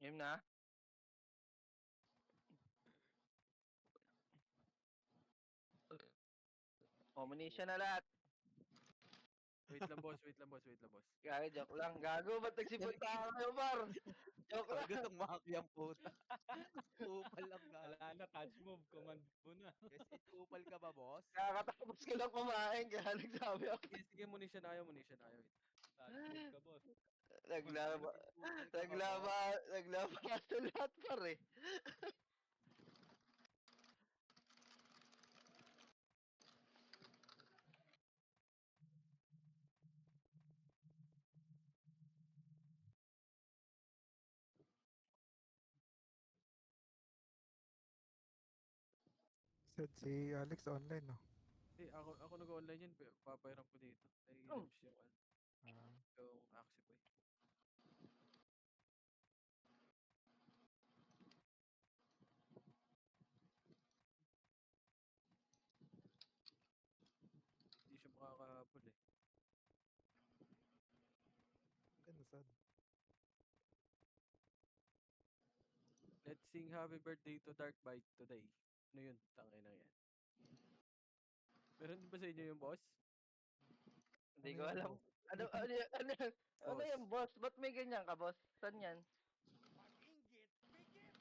Game na? Combination na lahat. Wait lang, boss. Wait lang, boss. Wait lang, boss. Gago, joke lang. Gago, ba't nagsipon tayo kayo, Bar? Joke lang. Gustong maki ang puta. Upal lang ka. Wala na, touch move. Command mo na. Yes, upal ka ba, boss? Kakatapos ko lang kumain, kaya nagsabi ako. Sige, sige, munition na kayo, munition na kayo. Wait. Touch move ka, boss. Naglaba, Upal ka ba, boss? naglaba sa lahat, Par eh. Said si Alex online, no? Ako nag-online yan. Papayaran ko dito. Ay, Oh. lips yung, Ah, yung Axie Boy. Hindi siya makakahabol eh. ganda sad. Let's sing happy birthday to Dark Bite today. Ano yun? Tangay na yan. Meron din ba sa inyo yung boss? Hindi Ano ko yun, alam. boss? Ano Boss. yan, boss? Ba't may ganyan ka, boss? Saan yan?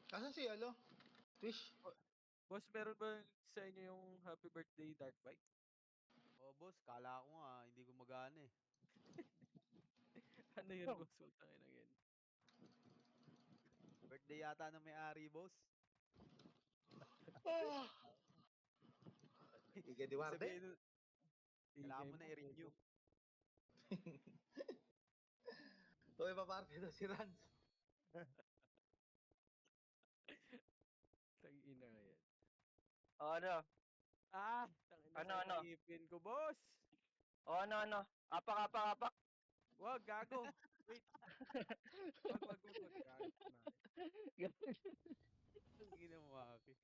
Kasan si Fish? Boss, meron ba sa inyo yung happy birthday Dark Bite? Oh, boss, kala ko nga, hindi gumagana eh. Ano yun, boss? Tangay na yan. Birthday yata ng may-ari, boss. Oh! Iga di warde? Sabihin nun, kailangan Ingay mo na i-renew. Uy, paparte daw si Rans. Tangina yan. O ano? Tangina Ano? sa ipin ko, boss! O ano? Apak. Wag, gago! Wait! Wag. Gago. Ang ginamaki.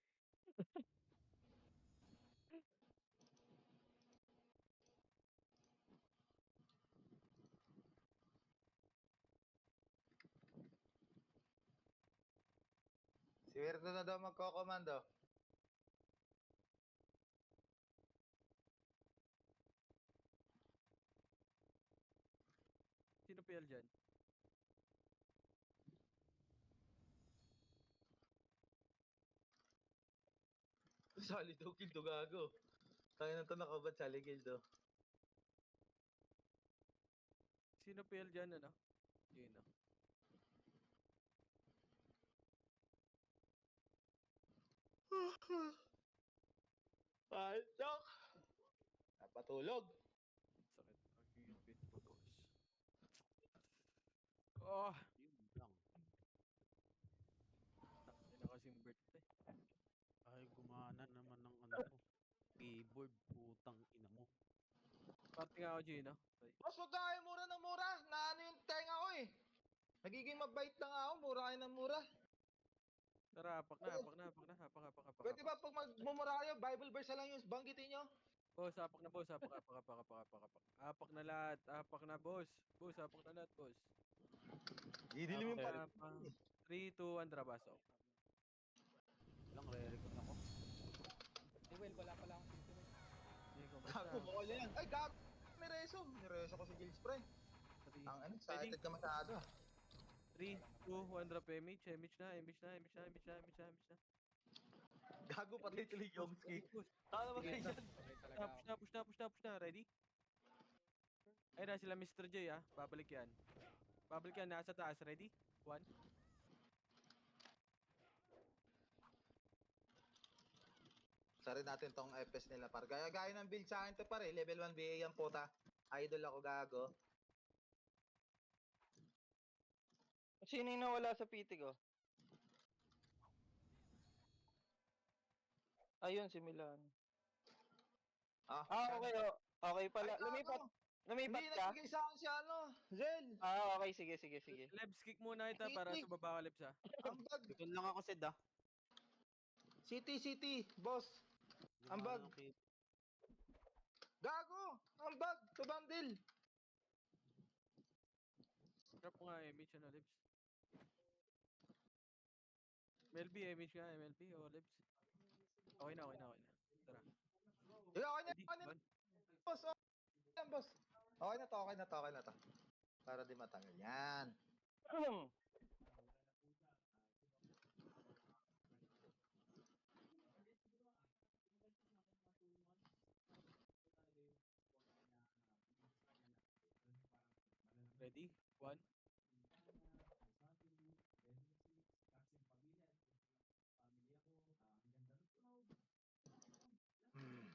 Si Wirdo na daw magkokomando. Sino PL dyan? Solid daw kill to gago. Kaya na to nakabad sa kill to. Sino PL dyan, ano? Yun, no? Paltok! Napatulog. Sakit. Ang ipin ko, boss. Oh! Yun lang. Tangina kasing birthday. Ay, gumana naman ng ano ko. Keyboard, putang ina mo. Party nga ako, Gino. Okay. Boss, huwag kayo mura ng mura. Naano yung tenga ko eh. Nagiging mabait lang ako. Mura kayo ng mura. Tara, hapak na. Pwede ba pag magmumura kayo, Bible verse na lang yung banggitin nyo? Boss, hapak na, boss. Hapak. Hapak na lahat. Hapak na, boss. Boss, hapak na lahat, boss. Didilim yung Hapak na, 3, 2, 1, Drabaso. Lang, re-record ako. Si Will, wala pala akong dito. Hindi ko Gago mo ko yan. Ay, gago. Nireso. Nireso ko si Gilles Pre. Ang ano, excited ka masyado. 3, 2, 1, drop image. Image na. Gago pati tuloy Yomski. Push Tama ba kayo Okay talaga ako. na. Ready? Ayun na sila Mr. J, ah. Babalik yan. Nasa taas. Ready? 1. Sarin natin tong FPS nila par. Gaya ng build sa akin to pare. Level 1 BA yan puta. Idol ako gago. Sino yung nawala sa PT ko? Ayun, si Milan. Okay. Okay pala. Lumipat Hindi ka? nagbigay sa akin si Zel. Okay. Sige. Lebs, kick muna ita para sa baba ka, Lebs, ah. Ambag. Likod lang ako, Sid, ah. City, boss. Ambag. Gago. Ambag. To bundle. Drop mo nga image, ano, Lebs. MLB, image nga, MLB, Olives. Okay na, okay na, okay na. Tara. Sige, okay na, Ready? okay na, One. boss. Okay na, boss. Okay na to, okay na to, okay na to. Para di matagal. Yan. Ready? One. Hmm.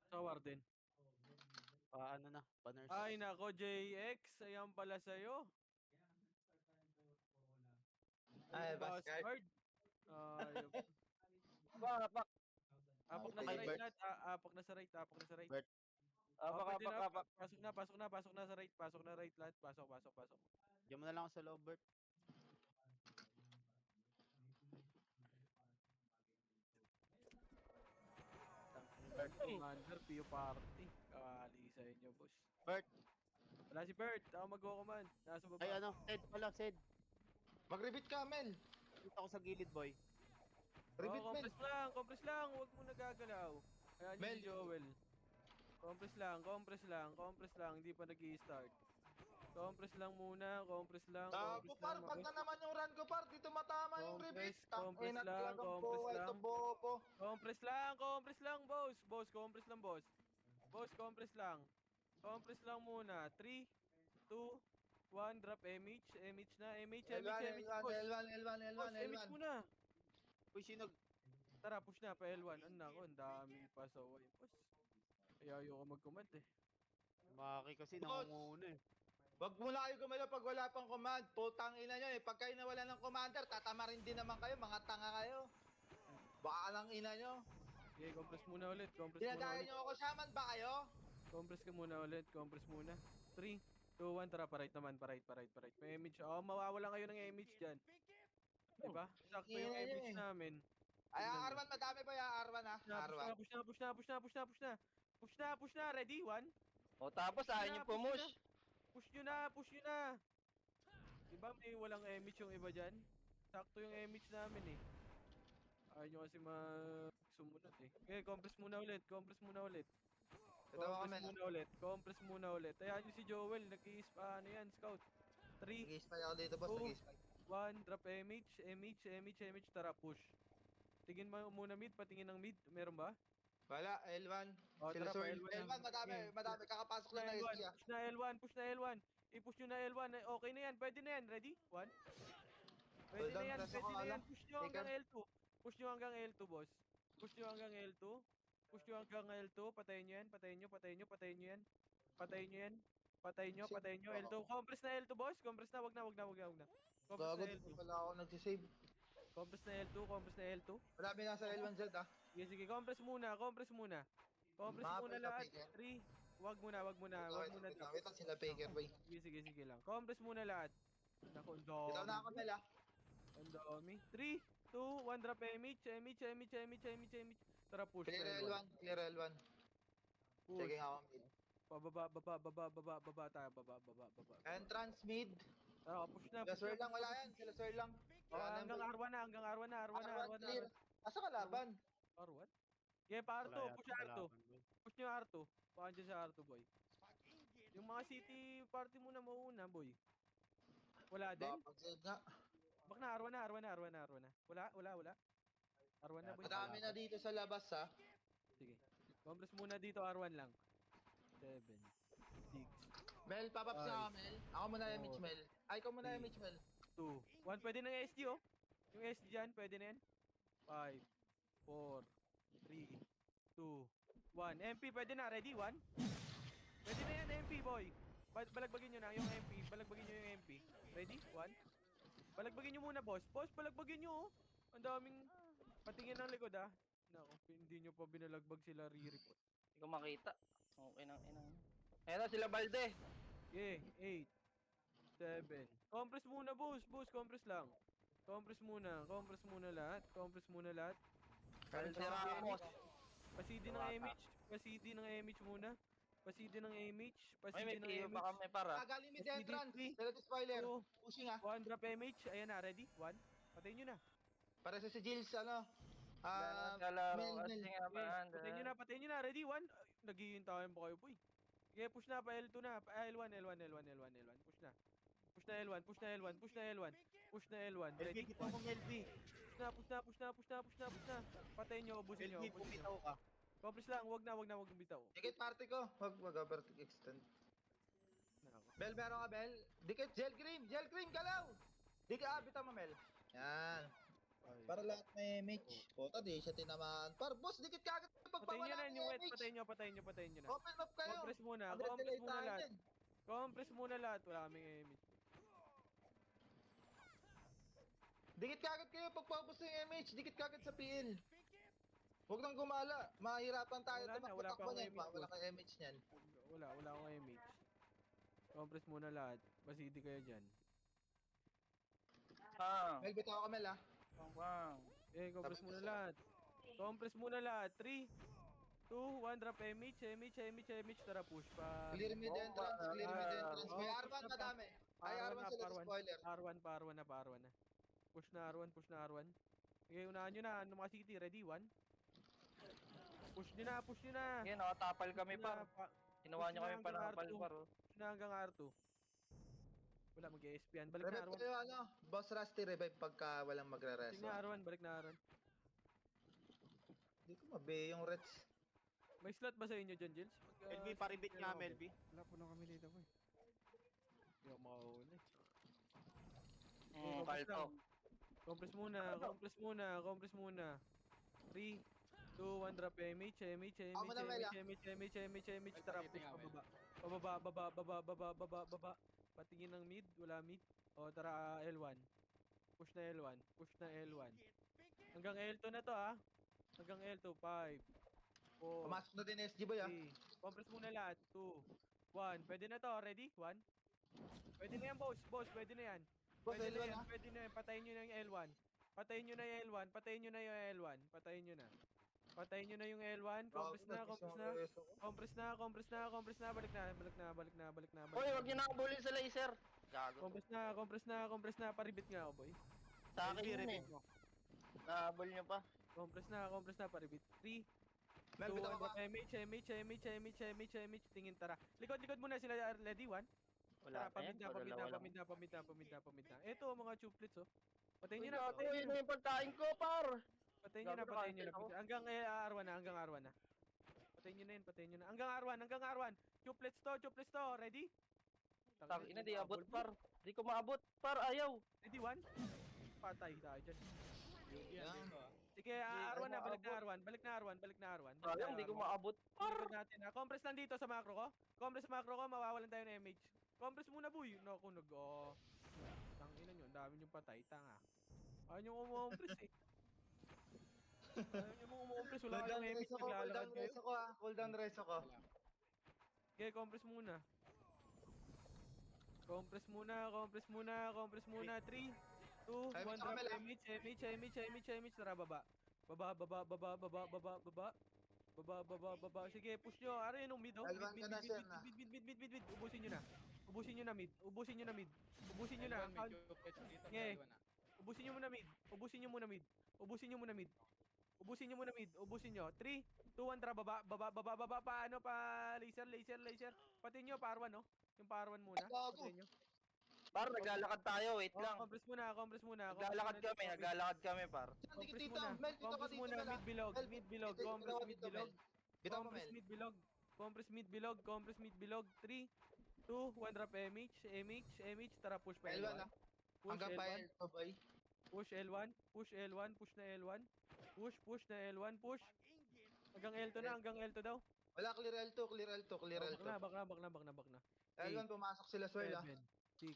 Sa Warden. Ano na, pa-nurse. Ay, nako, JX. Ayan pala sa'yo. Ay, Yung bastard. bastard. Ayop. Apak. Apak na Okay, sa right Bert. lahat. Apak na sa right, apak na sa right. Bert. Pwede na. Apak. Pasok na, pasok na, pasok na sa right. Pasok na right lahat. Pasok, pasok, pasok. Diyan mo na lang ako sa loob, Bert. Bert Commander, Pio Party. Kali sa inyo, boss. Bert. Wala si Bert. Ako mag-command. Nasa baba. Ay, ano? Sed pala, Sed. Mag-rebit ka, Mel. Dito ako sa gilid, boy. Rebit, Mel. Compress lang, compress lang. Huwag mo nagagalaw. Ayan Mel. si Joel. Compress lang, compress lang, compress lang. Hindi pa nag-i-start. Compress lang muna, compress lang, Gago, compress par. lang. Pag na naman yung run ko, par. Dito matama yung rebit. Compress Tangina lang, talagang compress buhay lang. to, bobo. Compress lang, boss. Boss, compress lang, boss. Boss, compress lang. Compress lang muna. 3, 2, 1, drop MH. MH na, MH, L1, MH, L1, boss. L1, L1, L1, Boss, MH L1. muna. Uy, sino? Tara, push na pa L1. Ano ako, ang daming pasaway, boss. Kaya ayoko mag-command eh. Maki kasi Boss. nangunguna eh. Wag muna kayo gumalaw pag wala pang command. Putang ina nyo eh. Pag kayo nawala ng commander, tatamarin din naman kayo. Mga tanga kayo. Baka lang ina nyo. Sige, compress muna ulit, compress muna Dinadaya ulit. nyo ako, shaman ba kayo? Compress ka muna ulit, compress muna. 3, 2, 1, tara, pa-right naman, pa-right. May image. Oh, mawawalan kayo ng image dyan. Diba? Sakto yung Ina nyo image eh. namin. Ay, Tingnan nyo. R1, madami ba yung R1 ha? R1. Push na. Ready? 1. O tapos ayaw niyo pumush. Push nyo na. Diba may walang image yung iba dyan? Sakto yung image namin eh. Ayaw nyo kasi sumunod eh. Okay, compress muna ulit. Ito ako, Mel. Compress muna ulit. Ayan yung si Joel, ano yan, scout. 3, Nag-i-spy ako dito, boss. Oh. Nag-i-spy. 1, drop image, tara push. Tingin mo muna mid, patingin ng mid, meron ba? Wala, L1. Oh, Sila tara pa Swirl. L1 L1, na. madami. Kakapasok Push lang na ng L1, SG ah. push na L1. I-push nyo na L1, okay na yan, pwede na yan, ready? 1. Pwede Hold na on, yan, press ako, ala. push nyo hanggang L2. Push nyo hanggang L2, boss. Push nyo hanggang L2. Patayin nyo yan. Patayin nyo yan. Patayin nyo. L2. Compress na L2, boss. Compress na, wag na. Compress Gago, na di L2. pa pala ako nagsisave. Compress na L2. Marami nasa L1Z ah. Sige, compress muna. Compress muna lahat. 3. Wag muna Wait drop. lang, sila Faker boy. Sige lang. Compress muna lahat. Naku, ang dami. Bitaw na ako, Mel ah. Ang dami. 3, 2, 1, drop image. Tara, push. Clear pa L1, clear L1. Push. Checking ako mid. Baba tayo. Baba. Entrance mid. Tara, push na. Sila Swirl lang, wala yan. Sila Swirl lang. Hanggang R1 na. R1 clear. Asa ka laban? R1? Okay, pa R2. Wala Push yata R2. kalaban, boy. Push nyo R2. Baka dyan sa R2, boy. Yung mga city party muna mauna, boy. Wala din? Baka pag-save nga. Bak na, R1 na. Wala. R1 na, boy. Madami na dito sa labas ha. Sige. Compress muna dito, R1 lang. 7, 6, Mel, papaps na ako, Mel. Ako muna yung Mitch Mel. Ay, ikaw muna yung Mitch Mel. 2, 1. Pwede na yung SG, oh. Yung SG dyan, pwede na yan. 5, 4, 3, 2, 1. MP, pwede na. Ready? 1. Pwede na yan, MP, boy. Balagbagin nyo na yung MP. Ready? 1. Balagbagin nyo muna, boss. Boss, balagbagin nyo, oh. Ang daming patingin ng likod, ah. Naku, hindi nyo pa binalagbag sila re-report. Hindi ko makita. Okay nang ina. Ayan na sila Balde. Okay, 8, 7. Compress muna, boss. Boss, compress lang. Compress muna lahat. Compress muna lahat. Balde Balik na Ramos. Pa-CD ng image. Pa-CD ng image muna. Pa-CD ng image. Ay, Pa-CD may ng tiyo pa image. kami para. Galing mid Mas entrance. DD3. Select spoiler. 2, Pushing ah. 1 drop image. Ayan na, ready? 1. Patayin nyo na. Para sa si Jills, ano? Kalaro Mel. kasi nga Okay, banda. patayin nyo na. Ready? 1. Naghihintayin pa kayo, boy. Okay, push na pa L2 na. L1. Push na. Push na L1. Push na L1. Push na L1. Ready? LB, kita mo LB. Push na. Patayin nyo, ubusin nyo. LB, bumitaw ka. Complex lang, wag na bitaw. Dikit party ko. Wag overtake extend. Nako. Bel, meron ka, Bel? Dikit, gel cream, galaw! Dikit, bitaw mo, Mel. Yan. Para lahat may image. Puta, di siya tinamaan. Boss, dikit ka agad Patayin nyo pagpawala na ng yung wet, image. patayin nyo na. Open up kayo. Compress muna Delay tayo lahat. dyan. Compress muna lahat, wala kaming image. Dikit ka agad kayo pagpapos ng image. Dikit ka agad sa PL. Huwag nang gumala. Mahirapan tayo. Wala na, wala pa Takbo akong niyan. image, Wala boss. kang image niyan. Wala akong image. Compress muna lahat, pasidi kayo dyan. Bang. Mel, bitaw ka, Mel, ah. Bang. Eh, compress Sabi ko muna sa'yo. lahat. Compress muna lahat. 3, 2, 1, drop image, tara push pa. Clear mid entrance. Clear mid entrance. May Oh, R1 madami. Ay, R1 R1 na, sila sa R1. spoiler. R1 na. Push na R1. Okay, unahan nyo na. Ano mga city? Ready? 1. Push nyo na. Yan, nakatapal kami Push na, par. Ginawa push niyo na kami hanggang panapal R2. par. Push na hanggang R2. Wala, mag-ESP yan. Balik na Revive R1. kayo, ano? Boss Rusty, revive pagka walang Balik magre-reso. na R1. Hindi ko mabe yung Reds. May slot ba sa inyo dyan, Jils? LB, paribit nga, LB. Wala po na kami dito po eh. Hindi ako makahuli. Kalto. Compress muna. 3, 2, 1, drop image. Ako na, Mel, ah. Tara, Pakita push nga, baba. Patingin ng mid, wala mid. O, tara, L1. Push na L1. Hanggang L2 na to, ha. Hanggang L2, 5, 4, Pumasok na din SG boy, ah. 3. Compress muna lahat. 2, 1. Pwede na to, ready? 1. Pwede na yan, boss. Pwede na yan. Boss, L1, ah. Pwede na yan. Patayin nyo na yung L1. Patayin nyo na yung L1. Patayin nyo na yung L1. Compress na. Compress na. Balik na. Hoy, wag niyo na abulin sa laser. Gago. Compress na. Paribit nga ako, boy. Sa akin yun eh. Nahabol niyo pa. Compress na. Paribit. 3, Mel, 2, bitaw ka. image. Tingin, tara. Likod muna sila. Ready? 1. Wala Tara, pa yan. pamid na. Ito, mga chuplets, oh. Patayin nyo na. Uy, yun na yung pagkain ko par. Patayin nyo na. Gago, ako. Hanggang R1 na. Patayin nyo na. Hanggang R1. Chuplets to. Ready? Tang ina, di abot par. Di ko maabot par, ayaw. Ready, 1? Patay tayo dyan. Yan. Sige, R1 na. Balik na R1. Sayang, di ko maabot par. Likod natin, ha. Compress lang dito sa macro ko. Mawawalan tayo ng image. Compress muna, boy. Naku, tangina nyo, ang dami nyo patay, tanga. Ayaw nyo umuumpres, eh. Wala kang image, naglalakad kayo. Cool down reso ko. Okay, compress muna. Compress muna. 3, 2, 1, Ay, drop Mel, ah. image. Tara, baba. Baba. Sige, push nyo. Ano yun, mid, oh? L1 ka na, sir, na. Mid. Ubusin nyo na mid. Ubusin nyo na. L1, medyo catch dito. Okay. L1 na. Ubusin nyo muna mid. Ubusin nyo. 3, 2, 1, tara, baba. Paano pa? Laser. Pati nyo, par1, no? Yung par1 muna. Gago. Pati nyo. Par, naglalakad tayo, wait Oh, lang. compress muna. Naglalakad kami par. Dikit Compress dito. muna. Mel, dito ka Compress dito, muna. Mel, ah. Mid bilog. Compress mid bilog. Bitaw mo, Mel. Compress mid bilog. 3, 2, 1, drop image. Tara, push pa L1, L1. ah. Push Hanggang pa L1. L2, boy. Push L1. Push na L1. Push. Hanggang L2 daw. Wala, clear L2. Back na. L1, pumasok sila, swirl, ah. 7, 6,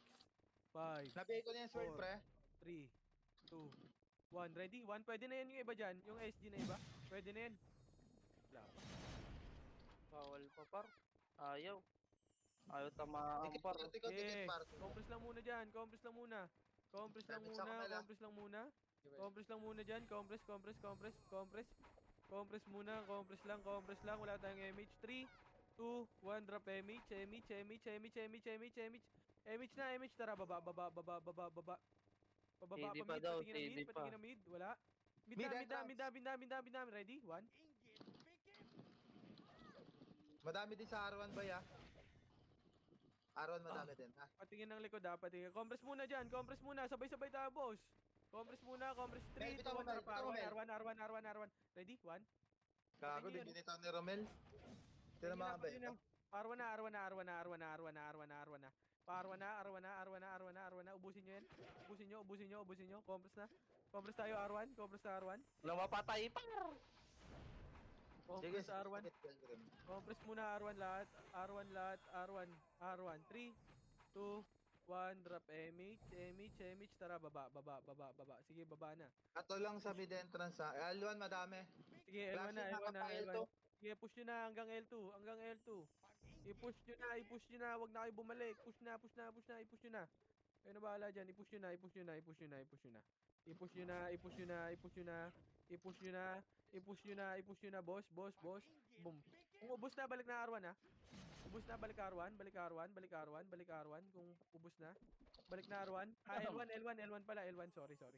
5, Nabigay ko na yung swirl, 4. pre. 3, 2, 1. Ready? 1. Pwede na yan yung iba dyan. Yung SG na iba. Pwede na yan. Wala pa. Bawal pa par. Ayaw. Ayaw tamaan, Dikit par. par, dikit Eh, par. compress lang muna dyan, compress lang muna. Compress lang Damage muna, ako, Mel, ah. compress lang muna. Okay, well. Compress lang muna dyan, compress. Compress muna, compress lang. Wala tayong MH. 3, 2, 1, drop MH. MH na, MH. Tara, baba. Bababa, TD pa pa mid, daw, patingin na mid, TD pa. patingin na mid. Wala. Mid Mid na, entrance. Ready? 1. Madami din sa R1 ba ya? R1 madami din, ha? Patingin ng likod patingin. Compress muna dyan, compress muna. Sabay-sabay tayo, boss. Compress muna, compress 3, 2, Bitaw mo, 1, Mel, drop bitaw mo, Mel. R1. Ready? 1. Gago, Patingin. binitaw ni Romel. Ito na mga beta. Arwan na. Ubusin nyo yan. Ubusin nyo. Compress na. Compress tayo, Arwan. Walang mapatay, par. Sige, Compress sige, Arwan. sige, sige. Compress muna, Arwan lahat. Arwan. 3, 2, 1, drop MH. Tara, baba. Sige, baba na. Ato lang sa mid entrance, ha? L1 madami. Sige, L1 na. L2. Sige, push nyo na hanggang L2. I-push nyo na. Huwag na kayo bumalik. Push na. I-push nyo na. Kayo na bahala dyan. I-push nyo na. Ipush nyo na. Boss. Boom. Kung ubos na, balik na R1 ha. Balik R1. Kung ubos na. Balik na R1. L1 pala. L1. Sorry. L1.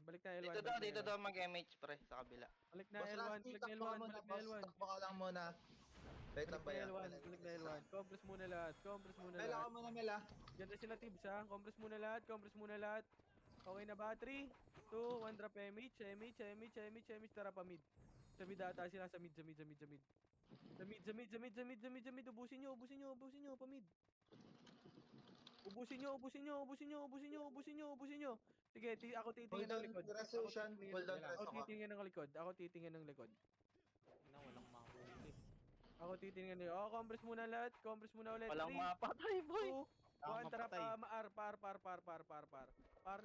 Balik na L1. Dito daw mag-MH, pre, sa kabila. Balik na Boss L1. Rusty, takbo ka muna, boss. Takbo ka lang muna. Wait lang ba yan? Balik na L1. Compress muna lahat. Mel, ako muna, Mel, ha? Diyan na sila Tibbs ha. Compress muna lahat. Okay na ba? 3, 2, 1, drop MH. Tara pa mid. Sa mid ata sila. Sa mid. Ubusin nyo. Pa mid. Ubusin nyo. Sige, ako titingin ng likod. Ako titingin ng likod. Na walang mahuli. Ako titingin ng likod. Compress muna lahat. Compress muna ulit. Walang 3, mapatay, boy. 2, 1, tara mapatay. pa. Par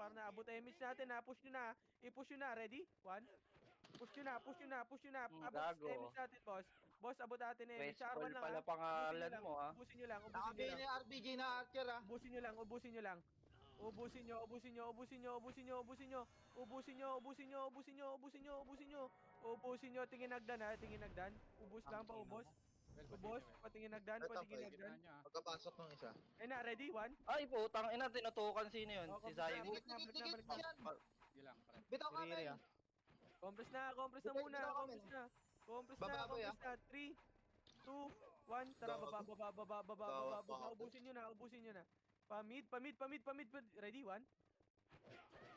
na. Abot MH natin ha. Push nyo na. I-push nyo na. Ready? 1. Push nyo na. Abot Gago. MH natin, boss. Boss, abot natin MH. Baseball R1 lang pala ha. pangalan mo, ha. Ubusin nyo lang. Nakabi ni RBG na Archer, ha? Ubusin nyo lang. Tingin nagdan ha. Ubus lang pa, ubos. Patingin nagdan. Pagkapasok ng isa. Ayun na, ready? 1. Ay, putang ina, tinutukan sino yun? Oh, Si compress Zion. na. Dikit yan. Sige lang, pre. Bitaw ka, Riri, Mel. ah. Compress na muna. Compress Baba na. ko, ya. 3, 2, 1. Tara, baba. Ubusin nyo na. Pa mid. Ready? 1.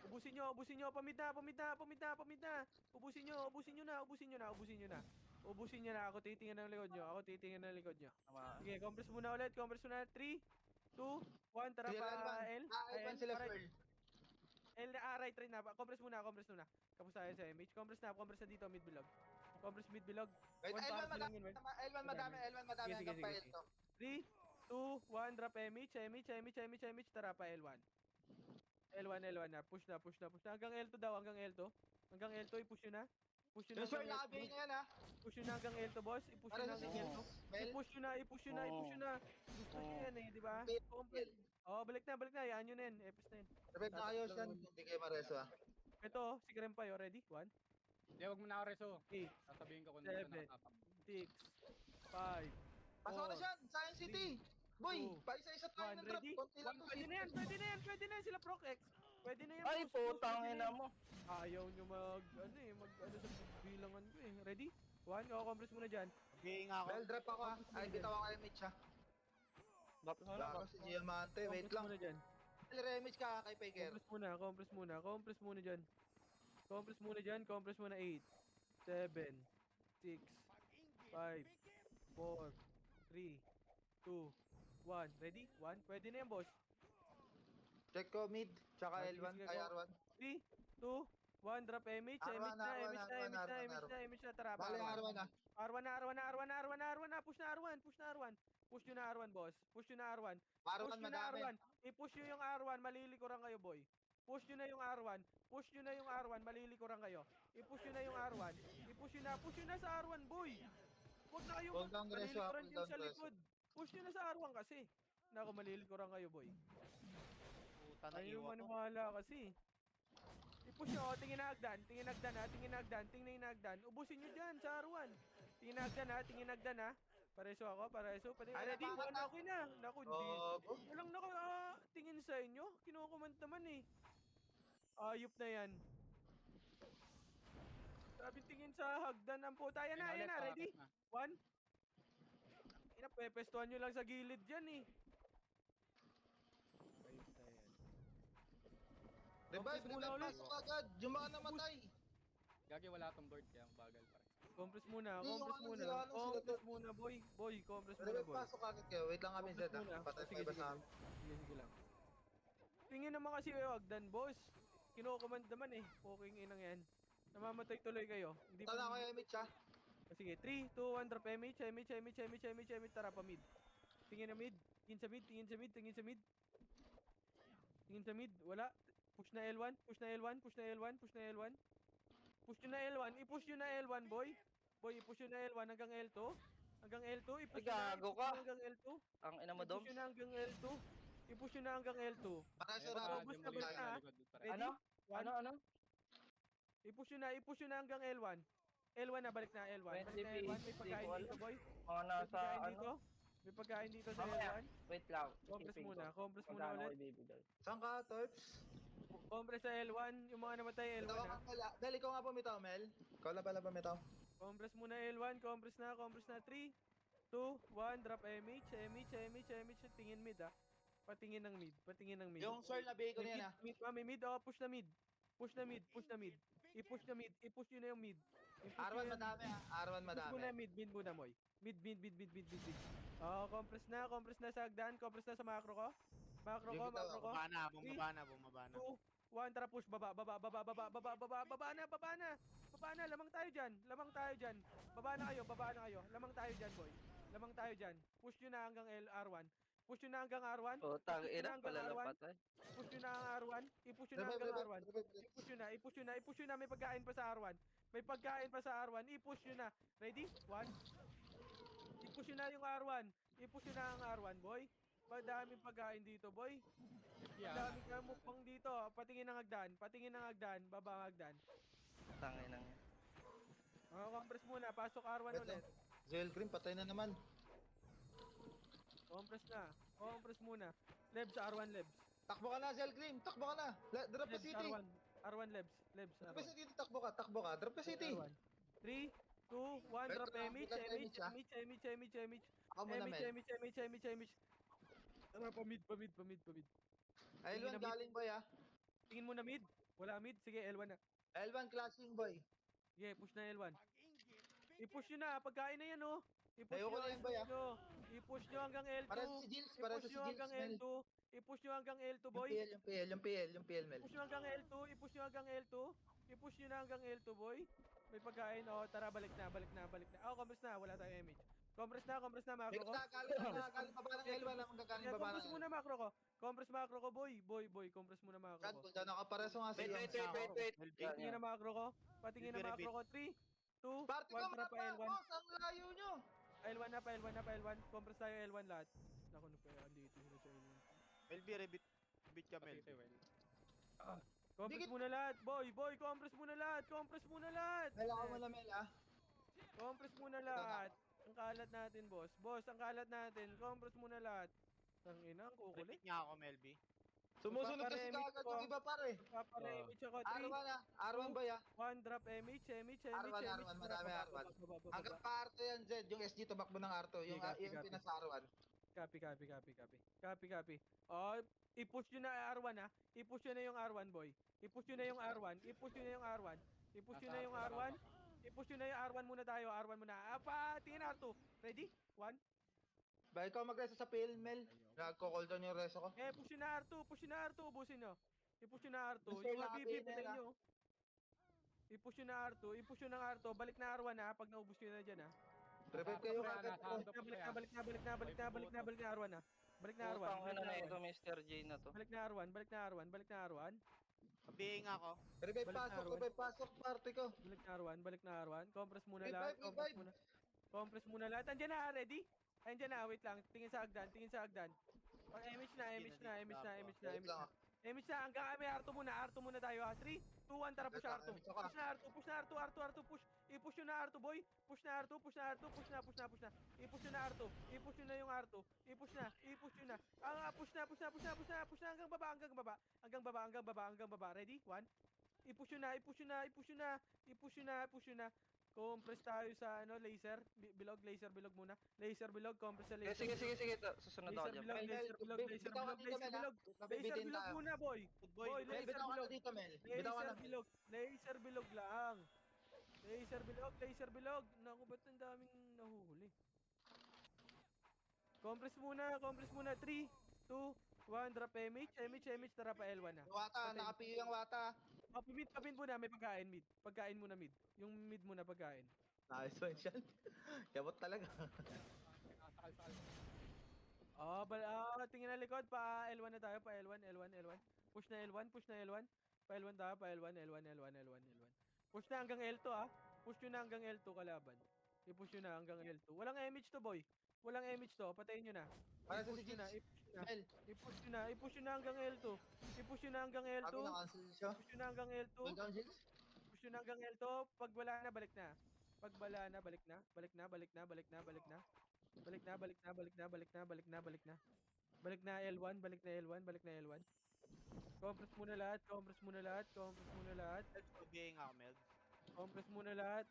Ubusin nyo. Pamid na. Ubusin nyo na. Ako titingin ng likod nyo. Sige, compress muna ulit. 3, 2, 1. Tara Clear pa L1. L. L1 sila, Right. Pearl. Right na. Compress muna. Tapos tayo sa MH. Compress na dito, mid bilog. Wait, One L1 party lang madami. yun, man. L1 madami Sige, hanggang pa sige. L2. 3, 2, 1, drop MH. Tara pa L1 na. Push na. Hanggang L2 daw, Hanggang L2, i-push nyo na. Yung Sir Labi na yan, ha? Push nyo na hanggang L2, boss. I-push Para nyo na sa hanggang L2. Mel. I-push nyo na. Gusto nyo yan di ba? Complete. Balik na. Yan nyo na yan. Epis na yan. Revive na kayo, Shan. Hindi kayo mareso, ha? Ito, si Grempay, ready? 1, Hindi, wag mo na ako reso. 8, Sasabihin ko kung dito 7, nakatapak. 6, 5, Pasok na, Shan. Science City. Boy, two, paisa-isa tayo 1, ng drop. ready? Konti lang to, Pwede na yan. Sila Proc X. Pwede na yan. Ay, boss. putang Pwede na ina yan. mo. Ayaw nyo sa bilangan ko Ready? 1, compress muna dyan. Okay nga ako. Mel, drop ako, ha? Ay, bitaw ako Mitch, ha? Bakit mo na? Gago si Diamante. Wait Compress lang. muna dyan. Mel, remage ka kay Faker. Compress muna dyan. Compress muna 8, 7, 6, 5, 4, 3, 2, 1. Ready? 1. Pwede na yan, boss. Check ko mid, tsaka Sige, L1, sige, ay go. R1. 3, 2, 1. Drop MH. R1 MH na. Tara pa. Bale, R1, ha? R1 na. Push na R1. Push nyo na R1, boss. Push nyo na R1. R1 madami. I-push nyo yung R1. Malilikuran kayo, boy. Push nyo na yung R1. Malilikuran kayo. I-push nyo na yung R1. Push nyo na sa R1, boy. Huwag na kayo Hold down reso, malilikuran hold dyan down sa reso. likod. Push nyo na sa arwang kasi. Naku, malilikuran kayo, boy. Puta na Ayaw iwa ko. maniwala kasi. I-push nyo, tingin na hagdan, tingin na hagdan ha, tingin na hagdan, tingin na hagdan. Ubusin nyo dyan sa arwan. Tingin na hagdan ha, tingin na hagdan ha. Pareso ako, pareso. Ay, Ready? napakat na. Okay na. Naku, hindi. Gogo. Walang nakatingin sa inyo. Kinukomment naman eh. Ayop na yan. Sabi tingin sa hagdan ang puta. Yan na, Ayun yan ulit, na. Ready? kakakit na. 1. Ina, pepestuhan nyo lang sa gilid dyan eh. Ayop na yan. Revive, Compress muna revive, ulit. pasok agad. Yung mga namatay. Gagi, wala tong board kaya ang bagal pa rin. Compress muna, Hindi, compress yung muna. sila, sila Compress to. muna, boy. Boy, compress muna, Revive, boy. pasok agad kayo. Wait lang kami, Compress Zed. muna. Patay Sige, pa sige, sa sige. amin. Sige, sige lang. Tingin naman kasi kayo, Agdan, boss. Kino-command naman eh. Poking inang yan. Namamatay tuloy kayo. Hindi Ito pa... na ako, Emich, ha? Sige, 3, 2, 1, drop MH, MH, MH, MH, MH, MH, tara pa mid. Tingin na mid. Tingin sa mid, tingin sa mid, tingin sa mid. Tingin sa mid, wala. Push na L1, push na L1, push na L1, push na L1. Push nyo na L1, i-push nyo na L1, boy. Boy, i-push nyo na L1 hanggang L2. Hanggang L2, i-push nyo na, Gago i-push ka. nyo hanggang L2. Ang ina mo, I-push Doms. nyo na hanggang L2. I-push nyo na hanggang L2. Pareso Ayun, rapid. ubos na, demolition balik na, sa ha? likod pa rin. Ready? Ano? One. Ano? I-push nyo na hanggang L1. L1 na, balik na L1. Balik na 20 L1, may Hindi pagkain ko dito, alam. boy. Mga May nasa pagkain ano? dito. May pagkain dito sa Mamaya. L1. Wait lang. Compress Isipin muna, ko. compress muna Magkano ulit. ko ibibigay? Saan ka, Torps? Compress sa L1, yung mga namatay L1 Bitaw ha. ka, Mel. Mel, ikaw nga bumitaw, Mel. Ikaw lang pala bumitaw. Compress muna L1, compress na. 3, 2, 1, drop MH, MH, MH, MH, tingin mid ha. Patingin ng mid, patingin ng mid. Yung swirl na bigay ko May na yan, mid, ha? mid pa, may mid, oh, push na mid. Push na mid, push na mid. I-push na mid, i-push nyo na yung mid. I-push nyo R1 yung madami, ha? R1 push madami. muna mid, mid muna moy. Mid. Oh, compress na sa hagdan, compress na sa macro ko. Macro ko, Bibitaw macro ako. ko. Bumaba na, 3, bumaba na, bumaba na. 2, 1, tara push, baba na. Baba na, lamang tayo dyan. Baba na kayo. Lamang tayo dyan, boy. Lamang tayo dyan. Push nyo na hanggang R1. Push nyo na hanggang R1. O, tang I-push nyo ina. na hanggang R1. Palalampatay. I-push nyo na ang R1. I-push nyo na Revive, hanggang revive, R1. revive. I-push nyo na. May pagkain pa sa R1. I-push nyo na. Ready? 1. I-push nyo na yung R1. I-push nyo na ang R1, boy. Madaming pagkain dito, boy. Yeah. Madaming kamukbang dito. Patingin ng hagdan. Baba ang hagdan. Tang ina. Compress muna. Pasok R1 Wait ulit. lang. Zell Green, patay na naman. Compress na. Compress muna. Lebs, R1 Lebs. Takbo ka na, Zell Green. Takbo ka na. Drop ka Lebs, city. R1. R1 Lebs. Drop ka R1. city, takbo ka. Drop ka city. R1. 3, 2, 1, drop Wait lang, MH. wait lang, Emich, ha? Ako muna, Mel. MH. Tara, pamid. L1 Tingin na mid. galing boy, ha? Tingin mo na mid. Wala mid. Sige, L1 na. L1 classing boy. Sige, push na L1. I-push nyo na. Pagkain na yan, oh. I-push Ayoko nyo, na yan, boy, i-push nyo. I-push nyo hanggang L2. Para si Jills, para I-push si nyo Jills, hanggang Mel. L2. I-push nyo hanggang L2, Yung boy. PL, Mel. I-push nyo hanggang L2. I-push nyo hanggang L2. I-push nyo na hanggang L2, boy. May pagkain. Oh, tara, balik na. Oh, compress na. Wala tayong image. Compress na, macro ko. Galing baba ng L1 na magagaling baba Compress ng muna macro ko. Compress macro ko, boy. Compress muna macro God, ko. kung dyan nakapareso nga Wait. siya. Patingin na macro ko. Patingin na macro ko. 3, 2, Party 1, ka tara mga pa L1. boss, ang layo nyo. L1 na. Compress tayo L1 lahat. Naku, andito sila sa L1. Melby, rebit ka, Pati Melby. well. Compress Dikit. muna lahat, boy. Compress muna lahat. Mel, ako muna, Mel, ha? Compress muna lahat. Ang kalat natin, boss. Ang kalat natin. Compress muna lahat. Ang ina, ang kukulit. Rebit niya ako, Melby. Sumusunod kasi Magpaparemix kagad ko. yung iba, pare. Magpaparemix ako. 3, R1, ha? R1 boy, ha? 1, drop MH. R1, madami R1. Hanggang pa R2 yan, Zed. Yung SG tumakbo ng R2. Yung Copy. pinasa R1. Copy. Oh, i-push nyo na R1 ha. I-push nyo na yung R1, boy. I-push nyo na yung R1. I-push nyo na yung R1 muna tayo. R1 muna. Tingin R2. Ready? 1. Ba, ikaw magreso sa PL, Mel. Nagko-call down yung reso ko. Push nyo na R2. Ubusin nyo. I-push nyo na R2. Gusto Yung lang mga BB, kapihin patay nila. nyo. I-push nyo na R2. Balik na R1 ha. Pag naubos nyo na dyan ha. Revive kayo Nasa kagad. Nasa Arto pa kaya. Balik na R1 ha. Balik na R1. Putang ina na ito, Mr. J na to. Balik na R1. Pabihin nga ako. Revive Balik na pasok, R1. revive pasok, party ko. Balik na R1. Compress muna Revive, lahat. revive. Compress muna lahat. Andiyan na, ready? Andiyan na, wait lang. Tingin sa hagdan, tingin sa hagdan. Pag image na, image na, image na, image na, Wait image lang na. Image na, hanggang kami Arto muna tayo ha. 3, 2, 1, tara, push Wait lang, Arto. image ako. Push na Arto, push na Arto, Arto, push. I-push nyo na Arto, boy. Push na Arto, push na Arto, push na, push na, push na. I-push nyo na Arto, i-push nyo na yung Arto. I-push na, i-push nyo na. Push na, push na, push na, push na, push na, hanggang baba, hanggang baba. Hanggang baba, hanggang baba, hanggang baba. Ready? 1. I-push nyo na, i-push nyo na, i-push nyo na, i-push nyo na, push nyo na. Compress tayo sa laser. Bilog, laser bilog muna. Laser bilog, compress sa Sige, laser sige, bilog. sige, sige. Susunod ako Laser dyan. bilog, Mel, laser bilog, laser bitaw ka bilog, dito, laser Mel, ha? bilog. Laser Mabibitin bilog tayo. muna, boy. Boy, Mel, laser bitaw ka bilog. dito, Mel. Bitaw ka Laser na, Mel. bilog. Laser bilog lang. Laser bilog, laser bilog. Naku, ba't ang daming nahuhuli? Compress muna. 3, 2, 1, drop image, tara pa L1 na. Wata, Patay. nakapiyo yung wata. Papin muna, may pagkain mid. Pagkain muna mid. Yung mid muna pagkain. Nice one, Sean. Yabot talaga. Sakal-sakal. Tingin na likod, pa L1 na tayo, pa L1. Push na L1. Pa L1 tayo, pa L1. Push na hanggang L2 ah. Push nyo na hanggang L2 kalaban. I-push nyo na hanggang L2. Walang image to, boy. Walang image to, patayin nyo na. Para sa I-push nyo na, Sigils. i-push nyo na. Mel, I-push nyo na hanggang L2. I-push nyo na hanggang L2. sabi na cancel siya. Push nyo na hanggang L2. Hold down, Sigils. Push nyo na hanggang L2. Pag wala na, balik na. Pag wala na, balik na. Balik na. Balik na L1. Compress muna lahat. Let's go being ako, Mel. Compress muna lahat.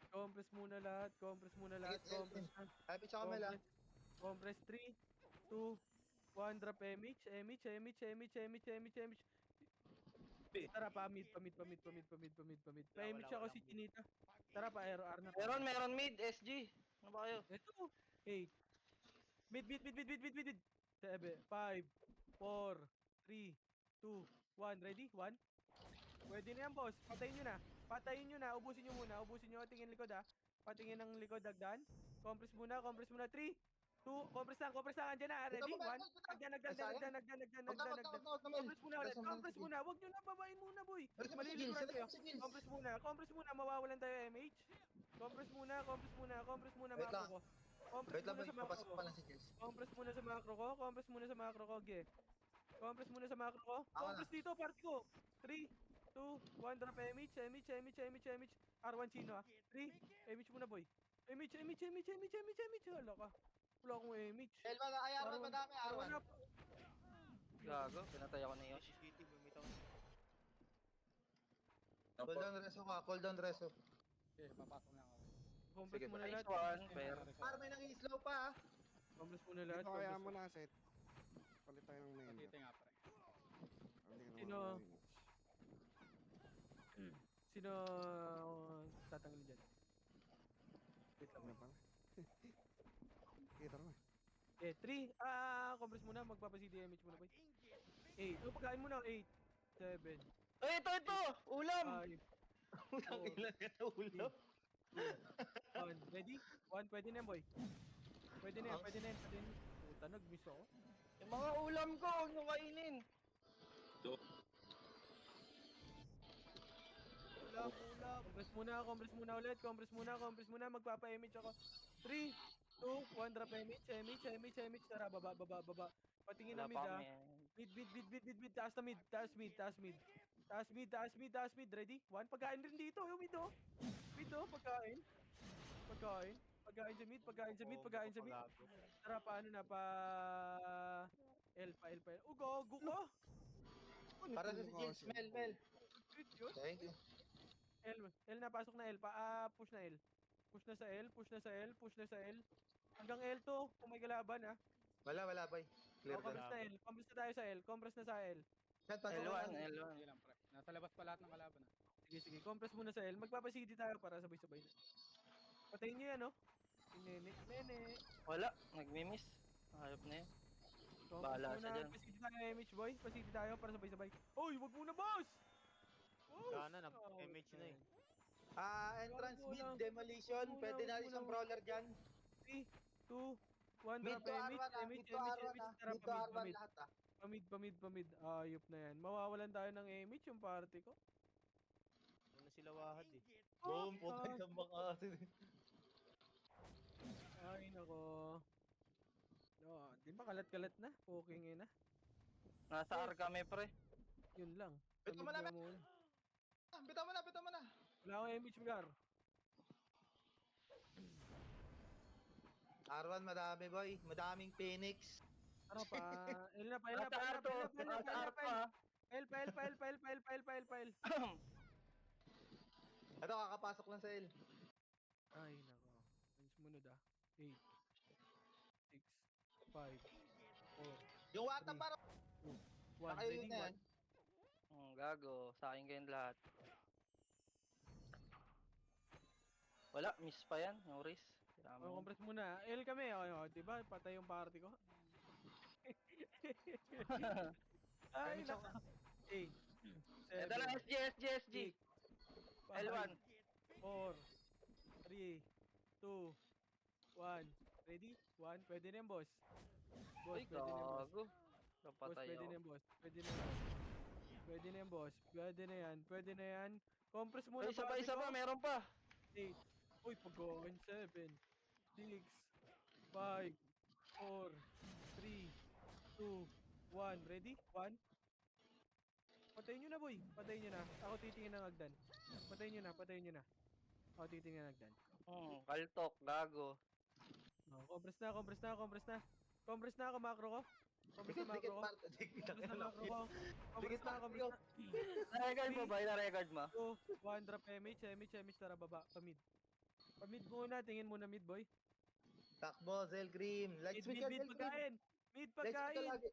Sige, Happy siya ka, Mel, ha? Compress 3, 2, 1, drop image. Tara, pa-mid. Pa-image ako si Chinita. Tara, pa-RR na. Meron mid, SG. Ano ba kayo? Ito. Hey. Mid. 7, 5, 4, 3, 2, 1. Ready? 1. Pwede na yan, boss. Patayin nyo na. Ubusin nyo. Tingin likod, ha. Patingin ng likod, dagdan. Compress muna. 3, 2, compress lang. Andyan na. Ready? 1. Nagdan. Compress muna ulit. Huwag nyo na, babain muna, boy. Malilikuran kayo. Compress muna. Mawawalan tayo MH. Compress muna. Wait lang. Macro ko. Compress Wait lang, muna boy. sa macro Papasok ko. pa lang si Sigils. Compress muna sa macro ko. Ge. Compress muna sa macro ko. Ako Compress dito, party ko. 3, 2, 1, drop image. R1 sino ah? 3, image muna, boy. Image. Hala ka. Wala akong image. Elva na, ay, Arwan, madami, Arwan. Wala. Gago, pinatay ako ni Yosh. CCTV, bumitaw. Cool down reso. Okay, papasok na ako. Compress Sige, muna nice lahat. one. Fair. Para may nang-slow pa, ha? Compress muna lahat. Dito kaya compress mo na set. Palit tayo ng main. Patite nga, pre. Sino? Sino tatanggalin dyan? Wait lang. Ano pa? Kita mo. 3. Compress muna. Magpapa-CDMH muna, boy. 8. Pagkain muna. 8, 7, Ay, ito! Ulam! 5, Ilan ka na ulo? 1. Ready? 1. Pwede na yan, boy. Pwede na yan. Puta, nag-miss ako. Yung mga ulam ko, huwag nyo kainin. Ulam. Compress muna ulit. Magpapa-image ako. 3, 2, 1, drop image. Tara, baba. Patingin Wala na mid, pa ah. kami. Mid. Taas mid. Ready? 1. Pagkain rin dito. Yung mid, oh. Pagkain. Pagkain sa mid. Tara, paano na? L. Gago ka. Para sa Sigils, Mel. Crit yun. Thank you. L na, pasok na L. Push na L. Push na sa L. Hanggang L to. Kung may kalaban, ha. Wala, boy. Clear Compress down. na L. Compress na tayo sa L. Chat, pasok L1. na. Sige lang, pre. Nasa labas pa lahat ng kalaban, ah. Sige. Compress muna sa L. Magpapa-CD tayo para sabay-sabay na. Patayin nyo yan, no? Nene. Wala, nagmimiss. Ayop na yun. Compress Bahala muna. siya dyan. Pa-CD tayo, MH boy. Pa-CD tayo para sabay-sabay. Oy, wag muna, boss! Wala na, nag-MH na eh. Entrance Wala. mid demolition. Pwede na isang brawler dyan. 3, 2, 1, Mid drop to R1, ha? image. Mid to R1, ha? Tara, Mid to R1 pamid. lahat, ha? Pamid. Ayop na yan. Mawawalan tayo ng image yung party ko. Ano sila wahad eh. Boom, putay Ah, sa mga Ba, kalat-kalat na. Poking na. Nasa R kami, pre. Yun lang. Bitaw mo Tamig na, na muna. Bitaw mo na, bitaw mo na. Wala akong image, Gar. R1 madami boy, madaming Phoenix. Ano pa? El na, Nasa R to. Nasa R pa. File. Ito, kakapasok lang sa L. Ay, nako. Ang sumunod 8, 6, 5, 4, Yung wata Three. para 1. kayo Ready, yun na yan. 1. Gago. Sa akin kayong lahat. Wala, miss pa yan. Yung Riz. Oh, compress muna. L kami, diba? Patay yung party ko. Ay, Kami nako. 8, 7, Ito lang, SG. 6, L1. 4, 3, 2, 1. Ready? 1. Pwede na yan, boss. Boss, Ay, pwede na yan, boss. gago. Boss, Napatay pwede ako. na yan, boss. Pwede na yan, boss. Pwede na yan, boss. Pwede na yan. Pwede na yan. Compress muna. Ay, isa pa, meron pa. 8. Uy, pag-going. 7, 6, 5, 4, 3, 2, 1. Ready? 1. Patayin nyo na, boy. Patayin nyo na. Ako titingin ng agdan. Patayin nyo na. Ako titingin ng agdan. Kaltok, gago. Oh, compress na. Compress na ako, macro ko. Compress Dikit, na macro ko. dikit, Compress na macro ko. Compress na. Na-record mo ba? Na-record mo? 2, 1, drop MH, tara baba, pa-mid. Pa-mid muna, tingin muna mid, boy. Takbo, Zelgrim. Light switch yan, Mid Zelgrim. pagkain. lagi.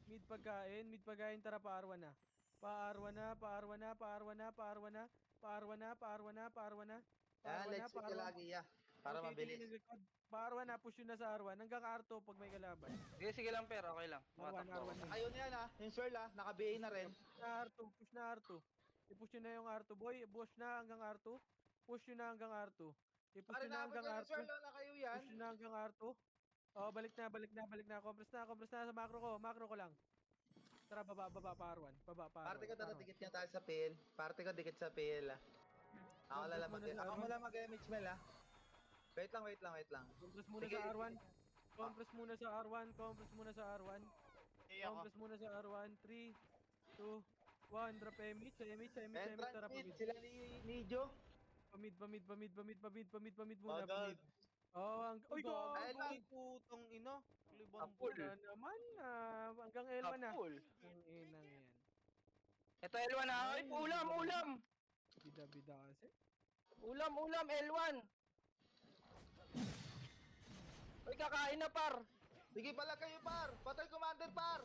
Mid pagkain, tara pa-R1 na. Pa-R1 na. Yan, light switch ka lagi, ya. Para mabilis. Pa-R1 na, push yun na sa R1. Hanggang R2 pag may kalaban. Sige lang, pero okay lang. R1 Matakbo ako. yun. Ayun na yan yung swirl naka-BA na rin. Push na R2. I-push nyo na yung R2, boy. Push na hanggang R2. I-push nyo na hanggang R2. Pare naabot yan yung swirl na kayo yan. Push nyo na hanggang R2. Oh, balik na. Compress na sa macro ko lang. Tara, baba, pa-R1. Parte ko tara, dikit niya tayo sa PL. Parte ko dikit sa PL Ako lang mag-MH Mel Wait lang. Compress muna Sige. sa R1. Compress muna sa R1. Compress muna sa R1. 3, 2, 1. Drop MH. Entrance Tara, mid, pamid. sila ni Jo. Pamid Oh, muna. God. Oh, uy, go! Ayun lang. Putong ino. Libang Apul. Na naman, hanggang L1 na. Apul. Ang inang yan. Ito L1 na. Ay, ulam. Bida kasi. Ulam, L1. Ay, kakain na, par. Sige pala kayo, par. Patay commander, par.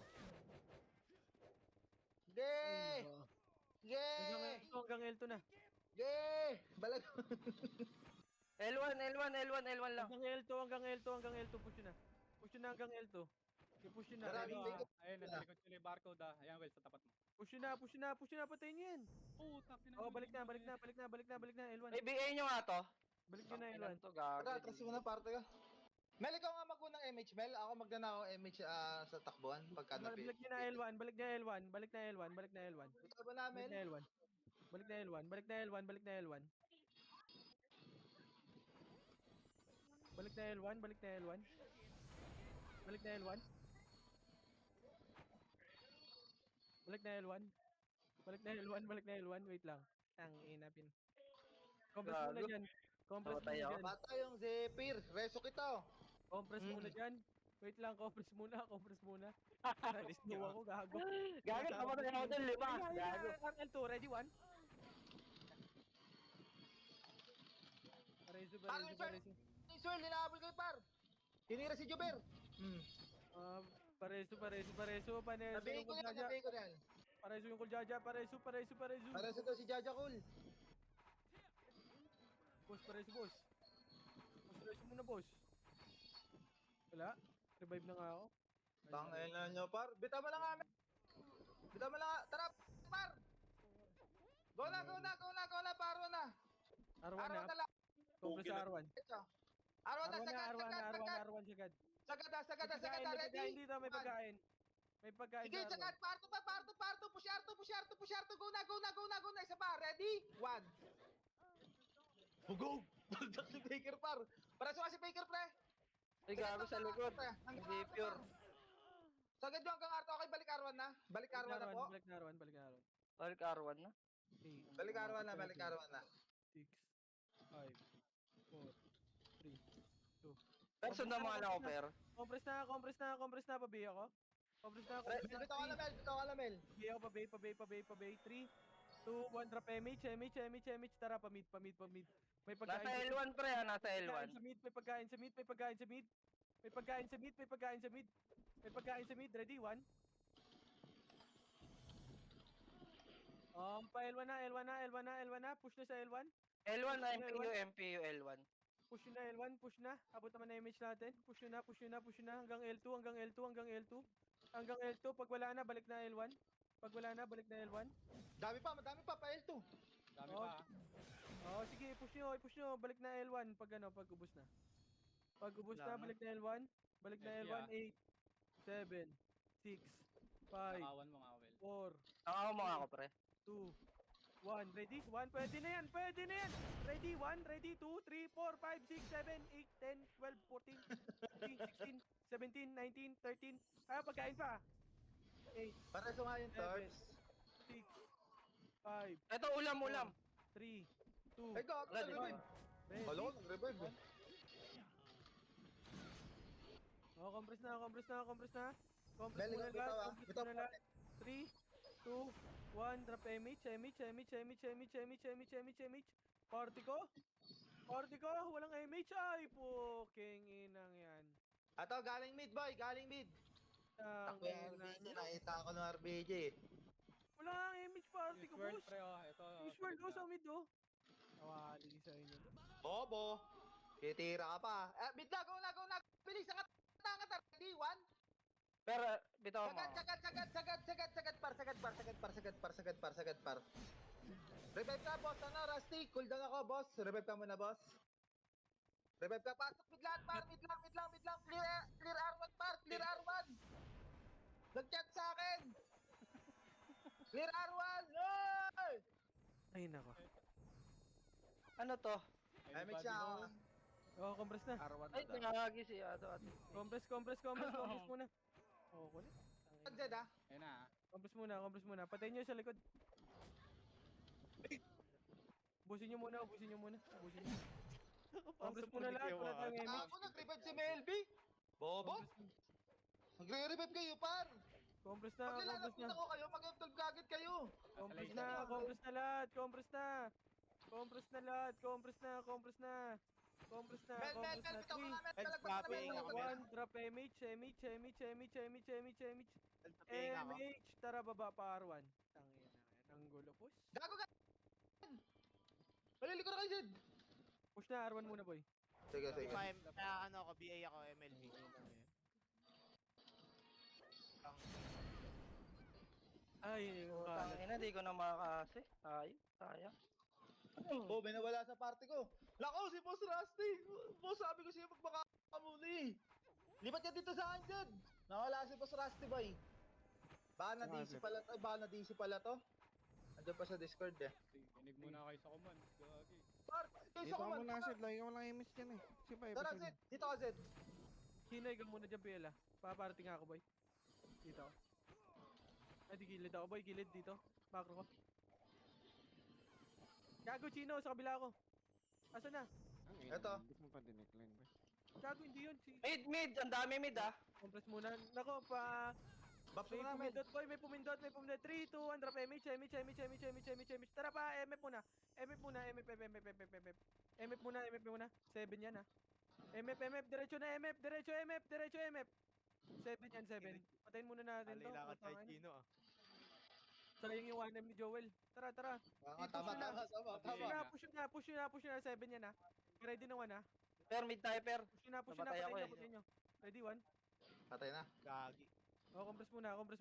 Ge! Ge! Hanggang L2 na. Ge! Balag. L1 lang. Hanggang L2, push yun na. Push yun na hanggang L2. I-push yun na. Maraming Ready? bigot. Ayun, nasa likod ko yung barcode Ayan, well, sa tapat mo. Push yun na, patayin nyo yan. Puta, Oh, balik na, L1. Ay, BA nyo nga to. Balik nyo na, Ang L1. ilan to, gago. Tara, atras mo na parte ka. Mel, ikaw nga mag-unang MH, Mel. Ako magnanakaw MH sa takbuhan pagka napi. Balik nyo na L1. Balik na L1. Ikaw ba namin? Balik na L1. Balik na L1. Balik na L1. Wait lang. Ang inapin. Compress muna Gago. dyan. Compress Namatay muna ako. dyan. Bata yung Zephyr. Reso kita. Compress muna dyan. Wait lang, compress muna. Snow ako, gago. Gago, kamatay ako dun, 5. Gago. L2, ready, 1. Pareso. Yung swirl, hinahabol kayo, par. Tinira si Juber. Pareso. Nabihin ko yan. Pareso yung kuljaja. Pareso. Pareso to si Jaja Cool. Boss, pareso, boss. Pareso muna, boss. Wala. Revive na nga ako. Tangin na nyo, par. Bita mo lang kami. Tara, par. Go na, paro na. R1 na. lang. Compress sa R1. Arwan na, sagad. R1 sagad. Sagad, ready? Dito, may pagkain. May pagkain Sige, sa sagad, R1. parto, push R2, go na, isa pa, ready? 1. Go! Bagdak si Baker, par. Pareso ka si Baker, pre. Ay, gago sa likod. Hindi pure. Sagad yung hanggang Arto. Okay, balik R1 na. Balik R1 na po. Balik na R1, balik na R1. Balik R1 na. 8, Balik R1 na, balik R1 na. 6, 5, 4, 3, 2. Pero sundan mo nga lang ako, Per. Compress na, pabay ako. Compress na, Bitaw ka na, Mel. Bitaw ka na, Mel. pabay ako, pabay. 3, 2, 1, drop MH, tara, pamid. May pagkain. Nasa L1, pre, ha? Nasa L1. May pagkain sa mid. Ready, 1. Pa L1 na. Push na sa L1. L1 na MPU, L1. Push na. Abot naman na image natin. Push na. Hanggang L2. Pag wala na, balik na L1. Dami pa, madami pa, pa L2. Dami Oh. pa. Sige, push nyo. Balik na L1 pag ubos na. Pag ubos na, balik na L1. Balik na Yes, L1, yeah. 8, 7, 6, 5, Nakawan mo nga, Well. 4, Nakaw mo nga ako, pre. 2, 1. Ready? 1. Pwede na yan. Ready? 1, ready? 2, 3, 4, 5, 6, 7, 8, 10, 12, 14, 15, 16, 17, 19, 13. Pagkain pa. 8, Para sa nga yung torch. 6, 5, Ito, ulam. 3, 2, Ay, gago, Wala, di ba? nag-revive. ready? Halo, nag-revive. Compress na. Compress Bel, muna bitaw, lahat. ah. Bitaw pa. 3, 2, 1. Drop MH. Party ko. Walang MH. Ay, puking inang yan. Ato, galing mid, boy. Galing mid. Takbo yung RBJ. Nakita ko ng RBJ. Wala nga MH party ko, Sword, boss. pre, oh. Ito. Use world, sa mid, oh. Nawali sa inyo. Bobo. Titira ka pa. Mid na, go na. Bilis, angat. Ready, 1. Pero, bitaw mo. Sagad, par. Revive ka, boss. Ano, Rusty? Cool down ako, boss. Revive ka muna, boss. Revive ka. Pasok, mid lang, par. Mid lang. Clear R1, par. Clear R1. Nag-chat sa akin. Clear R1. Oy! Ay, nako. Ano to? MX siya, oh. Compress na. R1 Ay, na daw. nangagagi si Ato. Compress muna. Kulit. Zed, ah. Ayun na. Compress muna. Patayin nyo sa likod. Ubusin nyo muna. Compress muna lahat. Wala tayong MH. Ako, nag-revive si Melby. Bobo. Nagre-revive kayo, par. Compress na. Pag nilalapit ako kayo, mag-F12 kagad kayo. Compress na lahat. Mel, bitaw ka nga, Mel. Talagpas ka na, Mel. 1, drop MH. Tara, baba pa R1. Tangina. Ang gulo, push. Gago ka. Malili ko na kayo, Zed. Push na, R1 muna, boy. Sige. Ano ako, BA ako, MLB. Ay, yung Tangina, di ko na makakasi. Sayang. Oh, may nawala sa party ko. Lako, si Boss Rusty. Boss, sabi ko siya magpakamuli. Lipat ka dito sa akin, Zed. Nawala si Boss Rusty, boy. Baka na-DC pala to. Andiyan pa sa Discord, eh. Kinig muna kayo sa command. Gagi. Par, Dito ka muna, Sid. Lagi ka walang image dyan eh. Si Pai, Tara, Zed. Dito ka, Zed. Hinay ka muna dyan, PL, ah. Paparating nga ako, boy. Dito ako. Ay, di gilid ako, boy. Gilid dito. Macro ko. Gago, Chino. Sa kabila ako. Asa na? Eto. Hindi mo pa dinecline, boy. Gago, hindi yun. Mid. Ang dami mid, ah. Compress muna. Nako, pa... Baps May mo na, Mel. pumindot, boy. May pumindot. 3, 2, 1. Drop MH. Tara pa, MF muna. MF muna. 7 yan, ah. MF. Diretso na, MF. 7 yan, 7. Patayin muna natin to. Sayang yung 1M ni Joel. Tara. Tama. Push nyo na. 7 yan, ah. Ready na 1, ah. Per, mid tayo, per. Push nyo na. Namatay ako, eh. Patayin nyo. Ready, 1. Patay na. Gagi. Compress muna. Party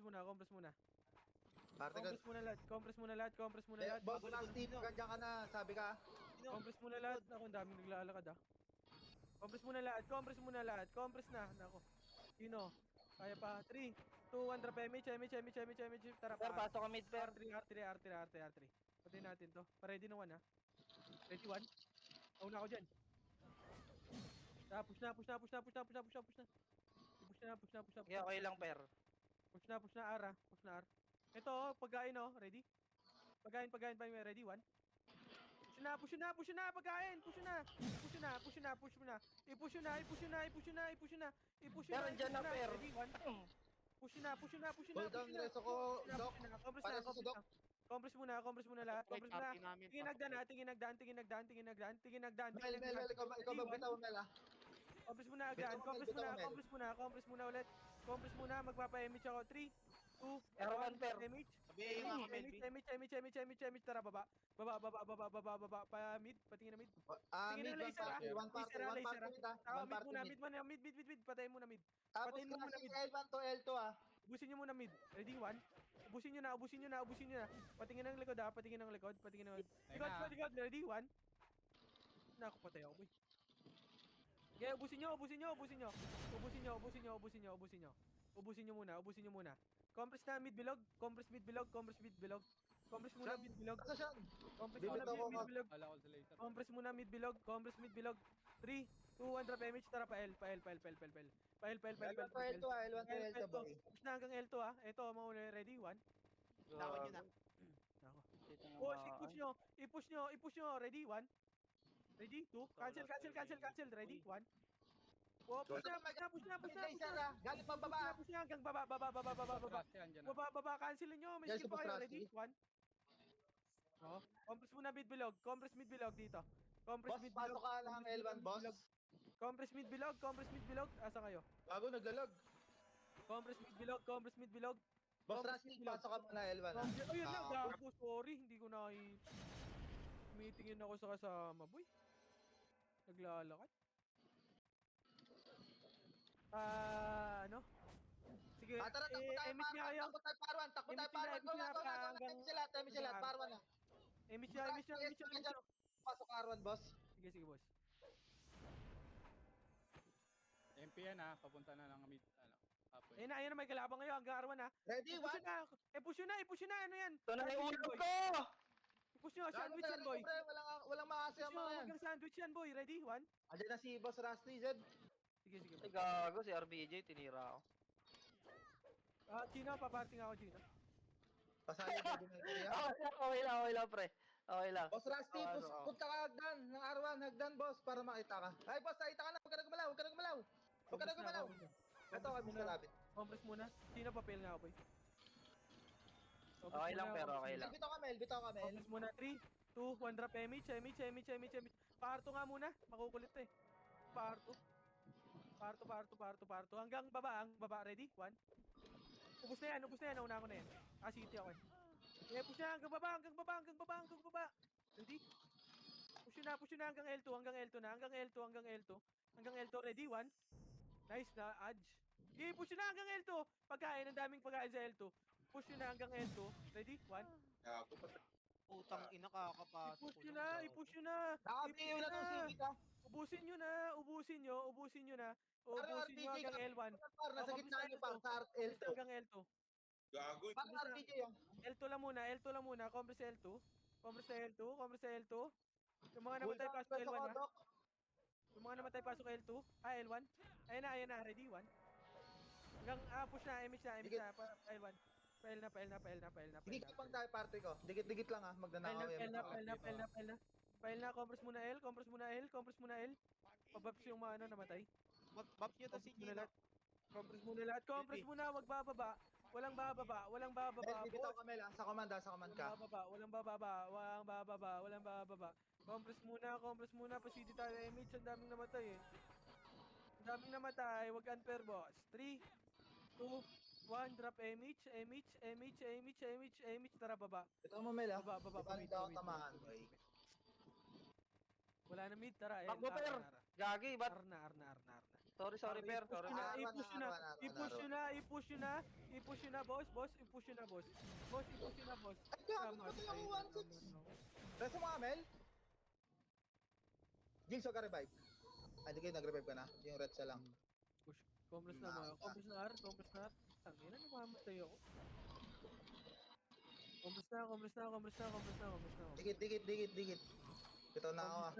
ko. Compress muna lahat. Boss Rusty, ganyan ka na. Sabi ka. Compress muna lahat. Ako, ang daming naglalakad, ah. Compress muna lahat. Compress na. Nako. Sino? Kaya pa. 3, 2, 1. Drop MH. Tara Per, pa. pasok ka mid, per. R3. Patayin natin to. Pa-ready na 1, ha. Ready, 1. Una ako dyan. Push na, push na, push na, push na, push na, push na, push na. Push na, push na, push na. Okay, okay lang, per. Push na, R, ah. Push na, R. Ito, oh, pagkain, oh. Ready? Pagkain, ready? One. Push na, pagkain. Push na. I-push na. Per, dyan na, per. Ready? One. Push na. Hold down reso ko, Doc. Compress Para na, sa Doc. compress muna lahat. Right, Compress muna. party namin. Tingin nagdaan. Mel, ikaw magbitaw, Mel, ah. Compress muna agad. Compress muna ulit. Compress muna, magpapa-image ako. 3, 2, R1, per. image. Sabihin yung mga MLB. Image. Tara, baba. Baba. Pa mid, patingin na mid. Mid, Tingin na laser, ah. one party, Laser, one laser, party mid, ah. Ah, One mid party muna, mid. mid. Patayin muna mid. Tapos Patayin mo muna crashing mid. L1 to L2, ah. Ubusin nyo muna mid. Ready, 1. Ubusin nyo na. Patingin ng likod, ah. Patingin ng likod. Likod. Ready, 1. Naku, patay ako, boy. Okay, ubusin nyo. Ubusin nyo muna. Compress na mid bilog. Compress mid bilog. Compress muna mid bilog. Asa siya? Compress Bibit muna ako, mid bilog. Kala ko sa later. Compress muna mid bilog. 3, 2, 1, drop image. Tara, pa L. L1 to L2, ah. L1 to L2, boy. Push na hanggang L2, ah. Ito, mauna. Ready, 1. Lawan nyo na. Push. I-push nyo. Ready, 1. Ready, 2. Cancel. Ready, 1. Oh, push na. Laser, ah. Galit pa baba. Push na hanggang baba. Trust yan dyan. Baba, cancelin nyo. May Yes, skip pa kayo. Boss Ready? Rusty. 1. Oh, compress muna mid bilog. Compress mid bilog dito. Boss, pasok ka lang ang L1, boss. Compress mid bilog. Asa kayo? Bago naglalag. Compress mid bilog. Boss Rusty, pasok ka muna L1, ah. Ayun lang, Ah, gago. Sorry, hindi ko na meetingin ako sa kasama, boy. Naglalakad. Ano? Sige, Tara, takbo tayo, image niya kayo. Takbo tayo, Parwan. Takbo tayo, Image Parwan. nila, Go lang. hanggang- Time sila. Parwan, ah. Image niya. Pasok ka, Arwan, boss. Sige, boss. MP yan ha, papunta na ng mid, halfway. Ayun na, may kalabang kayo. Hanggang Arwan, ha. Ready, one. Push nyo na. Ano yan? Ito na yung ulo ko! Push nyo, sandwich yan, boy. Walang makasi Push ang nyo, mga yan. hanggang sandwich yan, boy. Ready? 1. Andiyan na si Boss Rusty, Zed. Sige, Ay, gago, si RBJ, tinira ako. Gino, paparting ako, Gino. Pasali ka din area. Okay lang, pre. Okay lang. Boss Rusty, Ano, ano? punta ka hagdan ng Arwan. Hagdan, boss, para makita ka. Ay, boss, nakita ka na. Huwag ka na gumalaw. Ito, kami sa labit. Compress muna. Gino, papel nga ako, boy. Okay lang, pero okay lang. Bitaw ka, Mel. Compress muna. 3, 2, 1, drop image. Parto nga muna. Makukulit to, eh. Parto. Hanggang baba. Ready? 1. Ubus na yan. Nauna ko na yan. City ako, eh. Yeah, push na hanggang baba. Ready? Push na hanggang L2 na. Hanggang L2. Ready? 1. Nice na, Adj. Okay, push na hanggang L2. Pagkain, ang daming pagkain sa L2. Push na hanggang L2. Ready? 1. Putang ina, kakapasok. I-push nyo na. Nakabiyo na tong CV ka. Ubusin nyo na. Ubusin nyo hanggang L1. Par, nasa gitna niyo pa sa L2. Hanggang L2. Parang RPG yung. L2 lang muna. Compress L2. Yung mga namatay pasok L1 na. Pasok L2. L1. Ayun na. Ready? 1. Hanggang push na. Image na. L1. Pail na. Dikit pang tayo party ko. Dikit lang, ah. Magnanakaw yan. Pail na. Compress muna L. Pabaps yung mga namatay. Baps nyo to si Gino. Compress muna. Wag bababa. Walang bababa. Mel, bitaw ka, Mel, ah. Sa command ka. Walang bababa. Compress muna. Pasidi tayo image. Ang daming namatay. Wag unfair, boss. 3, 2, 1. Drop image. Tara, baba. Bitaw mo, Mel, ah. Baba. Di ba ako tamahan, boy? Wala na mid. Tara. Takbo, per. Gagi, ba't? Arna. Sorry, per. Sorry. I-push nyo na, boss. I-push nyo na, boss. Ay, gago ko yung 1-6. Reso mo, Mel? Gills, huwag ka revive. Ay, di kayo nag-revive ka na. Yung red siya lang. Compress na R. Tangina, namamatay ako. Compress na. Dikit. Bitaw na ako, ah.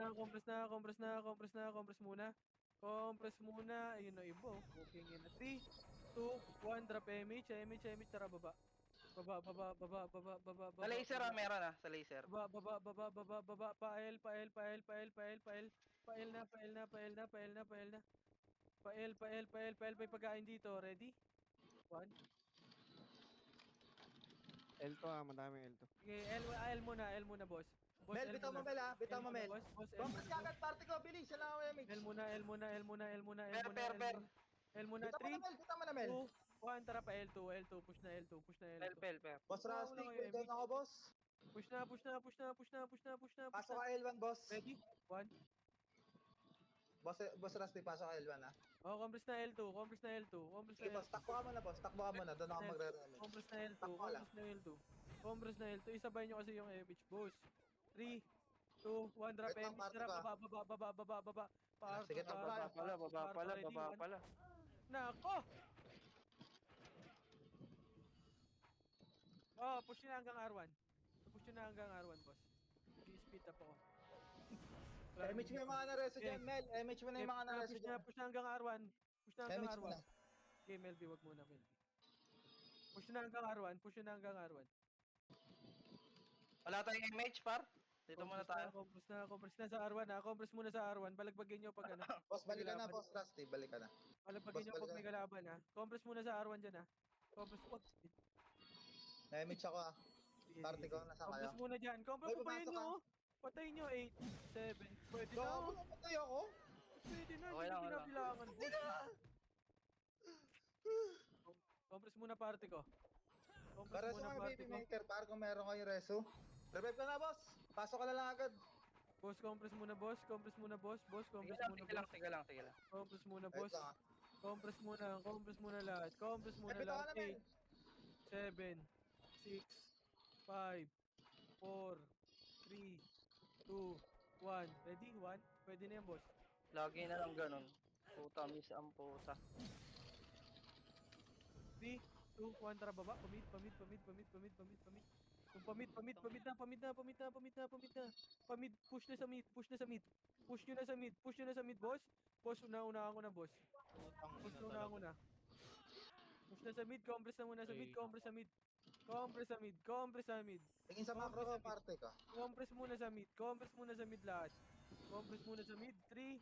Compress muna. Compress muna. Ayun na ibo. Booking in na 3, 2, 1. Drop MH. MH. Tara, baba. Baba. Sa laser meron ah, sa laser. Baba. Pael. Pael na. Pael. May pagkain dito. Ready? 1. L2 madaming L2. Okay, L muna, boss. Boss, Mel, L bitaw mo muna. Mel ha. Bitaw L mo muna, Mel. boss. Boss, L Compress muna, ka boss. agad, party ko. Bilis, yan lang ako MX. L muna. Per. L muna. Bitaw mo na 3, Mel, bitaw mo na Mel. 2, 1. Tara pa L2. Push na L2. Per. Boss Wala Rusty, kayo, cool down MH. ako, boss. Push na. Pasok ka L1, boss. Ready? 1. Boss Rusty, pasok ka L1 ha. Oh, compress na L2. Sige, boss. Takbo ka muna, boss. Takbo ka muna. Doon ako magre-remix. Compress na L2. Takbo ka lang. Compress na L2. Isabay nyo kasi yung MH, boss. 3, 2, 1. Drop Wait lang, MH. parte Tara, ko, baba. Paarto. Sige, takbo tayo. Ready? 1. Nako! Oh, push nyo na hanggang R1. Boss. I-speed up ako. MH mo yung mga nareso dyan, Mel. MH mo na yung mga nareso dyan. Push na hanggang R1. MH mo na. Okay, Melby, wag muna, Melby. Push na hanggang R1. Wala tayong MH, par. Dito muna tayo. Compress na sa R1 ha. Compress muna sa R1. Balagbagin nyo pag ano. Boss, balik ka na, Kailangan. boss Rusty. Balik ka na. Balagbagin nyo Boss, pag balik may kalaban ha. Compress muna sa R1 dyan ha. Compress. Wag. Na-MH ako ah. Sige, Party ko, nasa kayo? Compress muna dyan. Compress May mo pa yun pumasok nyo. Patayin nyo. 8, 7. Pwede na. Gago, napatay ako. Pwede na. Okay Hindi lang, na wala. kailangan. Compress muna party ko. Para sa mga baby maker, para kung meron kayo reso. Revive ka na, boss. Pasok ka na lang agad. Boss, compress muna, boss. Compress muna, boss. Sige lang. Compress muna, Wait boss. lang ah. Compress muna lahat. Compress muna Eh, bitaw ka lahat. na, Mel. 8, 7, 6, 5, 4, 3, 2, 1. Ready? 1. Pwede na yan, boss. Lagi na lang ganun. Puta, miss ang puta. 3, 2, 1. Tara, baba. Pamid. Yung pamid na. Pamid, push na sa mid. Push nyo na sa mid, boss. Boss, unahan ko na, boss. Push na. Push na sa mid, compress na muna sa mid, compress sa mid. Tingin sa macro ko, party ka. Compress muna sa mid lahat. Compress muna sa mid, 3,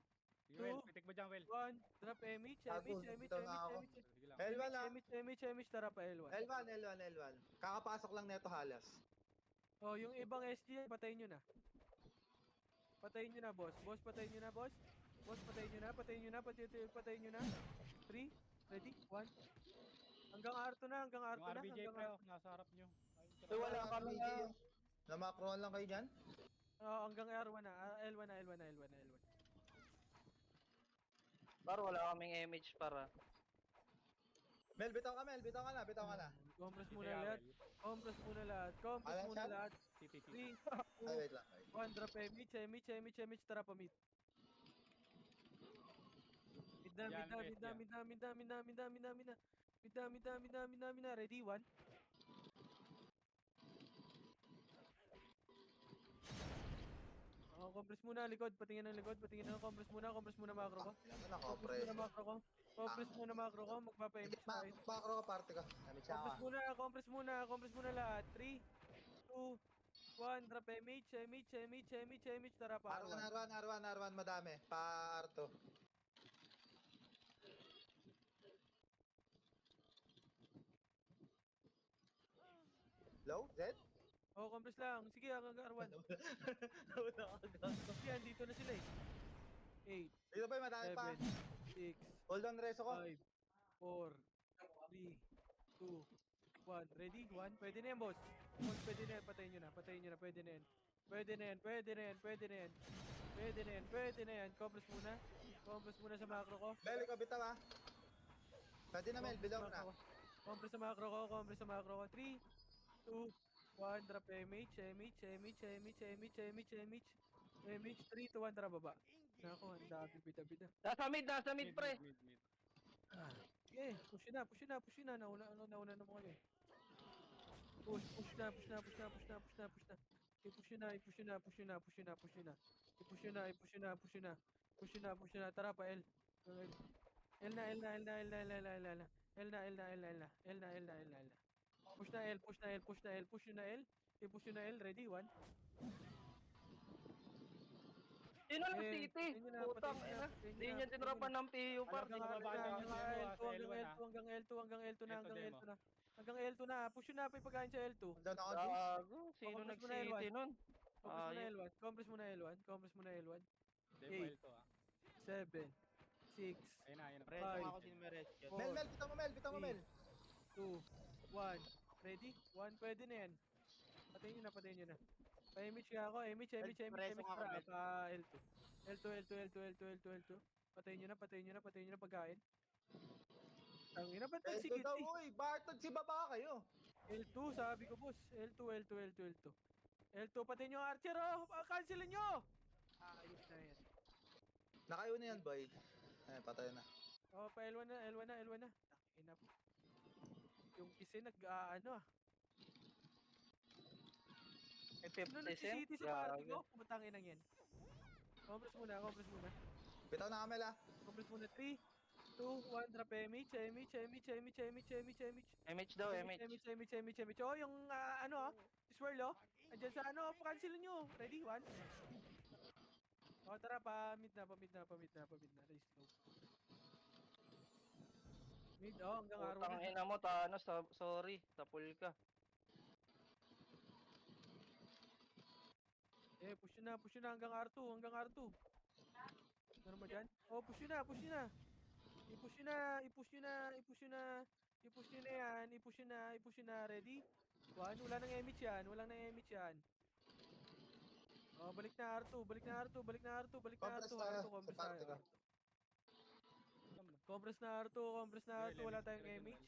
Sige, Will. Pitik mo dyan, Will. 1, drop MH, Gago, bitaw na ako. Sige lang. L1 ah. MH, tara pa L1. L1. Kakapasok lang neto halas. Oh, yung ibang SG, patayin nyo na. Patayin nyo na, boss. Boss, patayin nyo na. Patayin nyo na. 3, ready, 1. Hanggang R2 na. Yung RBJ pre, oh, nasa harap nyo. So, wala kami na. Na-macroan lang kayo dyan? Oh, hanggang R1 na. L1 na. Par, wala kaming MH para. Mel, bitaw ka na. Compress Sige, muna lahat. Will. Compress muna lahat. Alan siya? TTT. 3, Ay, wait lang. 1, drop MH, tara pa mid. Mid na. Ready, 1. Oh, compress muna likod, patingin ng compress muna macro ko. Naman ako, pre. Compress muna macro ko, magpapa-image tayo. Macro ko, party ka. Namit siya ako. Compress muna lahat. 3, 2, 1, drop MH, tara pa R1, madami. Pa R2. Low, Zed? Oh, compress lang. Sige, hanggang R1. Wala ka gago. Yan, dito na sila 8, Dito ba yung madami pa? 7, 6, Hold on, reso ko. 5, 4, 3, 2, 1. Ready? 1. Pwede na yan, boss. Boss, pwede na yan. Patayin nyo na. Pwede na yan. Compress muna sa macro ko. Mel, ikaw bitaw ha. Pwede na Mel, bilaw na. Compress sa macro ko. 3, 2, 1. Drop MH. 3, 2, 1. Tara baba. Nako, ang dami bida-bida. Nasa mid, pre. Mid. Okay, push na. Nauna na mo kayo. Push na. I-push na. Tara pa L. L na, L na, L na, L na, L na, L na, L na. L na, L na, L na, L na. L na, L na, L na, L na. Push na L, push na L, push na L, push yun na L. I-push yun na L, ready, 1. Sino ng Eh, city? patayin nyo na, Putang patayin nyo ina. na, patayin nyo Hindi na, niya patayin nyo tinrapan na. ng PU, par. Hanggang Di ko baba tinrapan. niyo. Hanggang Demo, L2, sa hanggang L1 L2, hanggang L2, hanggang L2 na, Ito, hanggang demo. L2 na. Hanggang L2 na, push yun na, pa pagkain sa L2. Down ako, Jules. Gago. Sino Compress mo na nag-city L1. nun? Compress mo na Ayop. L1, compress mo na L1, compress mo na L1. Demo 8, L2 ah. 7, 6, Ayun na, ayun na. Preso nga 5, ako sino may res dyan. Mel, 4, Mel, bitaw mo, Mel, bitaw mo, 3, Mel. 2, 1. Ready? 1, pwede na yan. Patayin nyo na, patayin nyo na. Pa-image ka ako, image, image, image, Preso image, nga ako, para Mel. pa L2. L2, L2, L2, L2, L2, L2. Patayin nyo na, patayin nyo na, patayin nyo na pagkain. Tangina, ba't L2 daw, nagsigit uy. Bakit nagsibaba kayo? L2, sabi ko boss. L2, L2, L2, L2. L2, patayin nyo ang archer oh! Cancelin nyo! Ayos na yan. Nakayo na yan, boy. Ayan, patay na. Oh, pa L1 na, L1 na, L1 na. Tangina po. Yung kisi nag-ano ah. May Sino 50 cent? nag-city sa party Gago. ko? Putangin na yan. Compress muna, compress muna. Bitaw na, Mel, ah. Compress muna. 3, 2, 1, drop image, image, image, image, image, image, image. MH daw, Image, MH. image, image, image, image. Oh, yung ano, swirl, oh. Andyan sa ano, pakansilin nyo. Ready? 1. Oh, tara, pa-mid na, pa-mid na, pa-mid na, pa-mid na. Raise low. Mid, oh, hanggang araw Putang na. ina mo, Thanos. Sorry. Tapul ka. Eh, push nyo na hanggang R2, hanggang R2. Meron ba dyan? Oh, push nyo na, push nyo na. I-push nyo na, i-push nyo na, i-push nyo na. I-push nyo na yan, i-push nyo na, i-push nyo na. Ready? 1, wala nang image yan, wala nang image yan. Oh, balik na R2, balik na R2, balik na R2, balik na Compress R2, na R2, sa compress party tayo, ko. R2. Compress na R2, compress na R2, wala tayong image.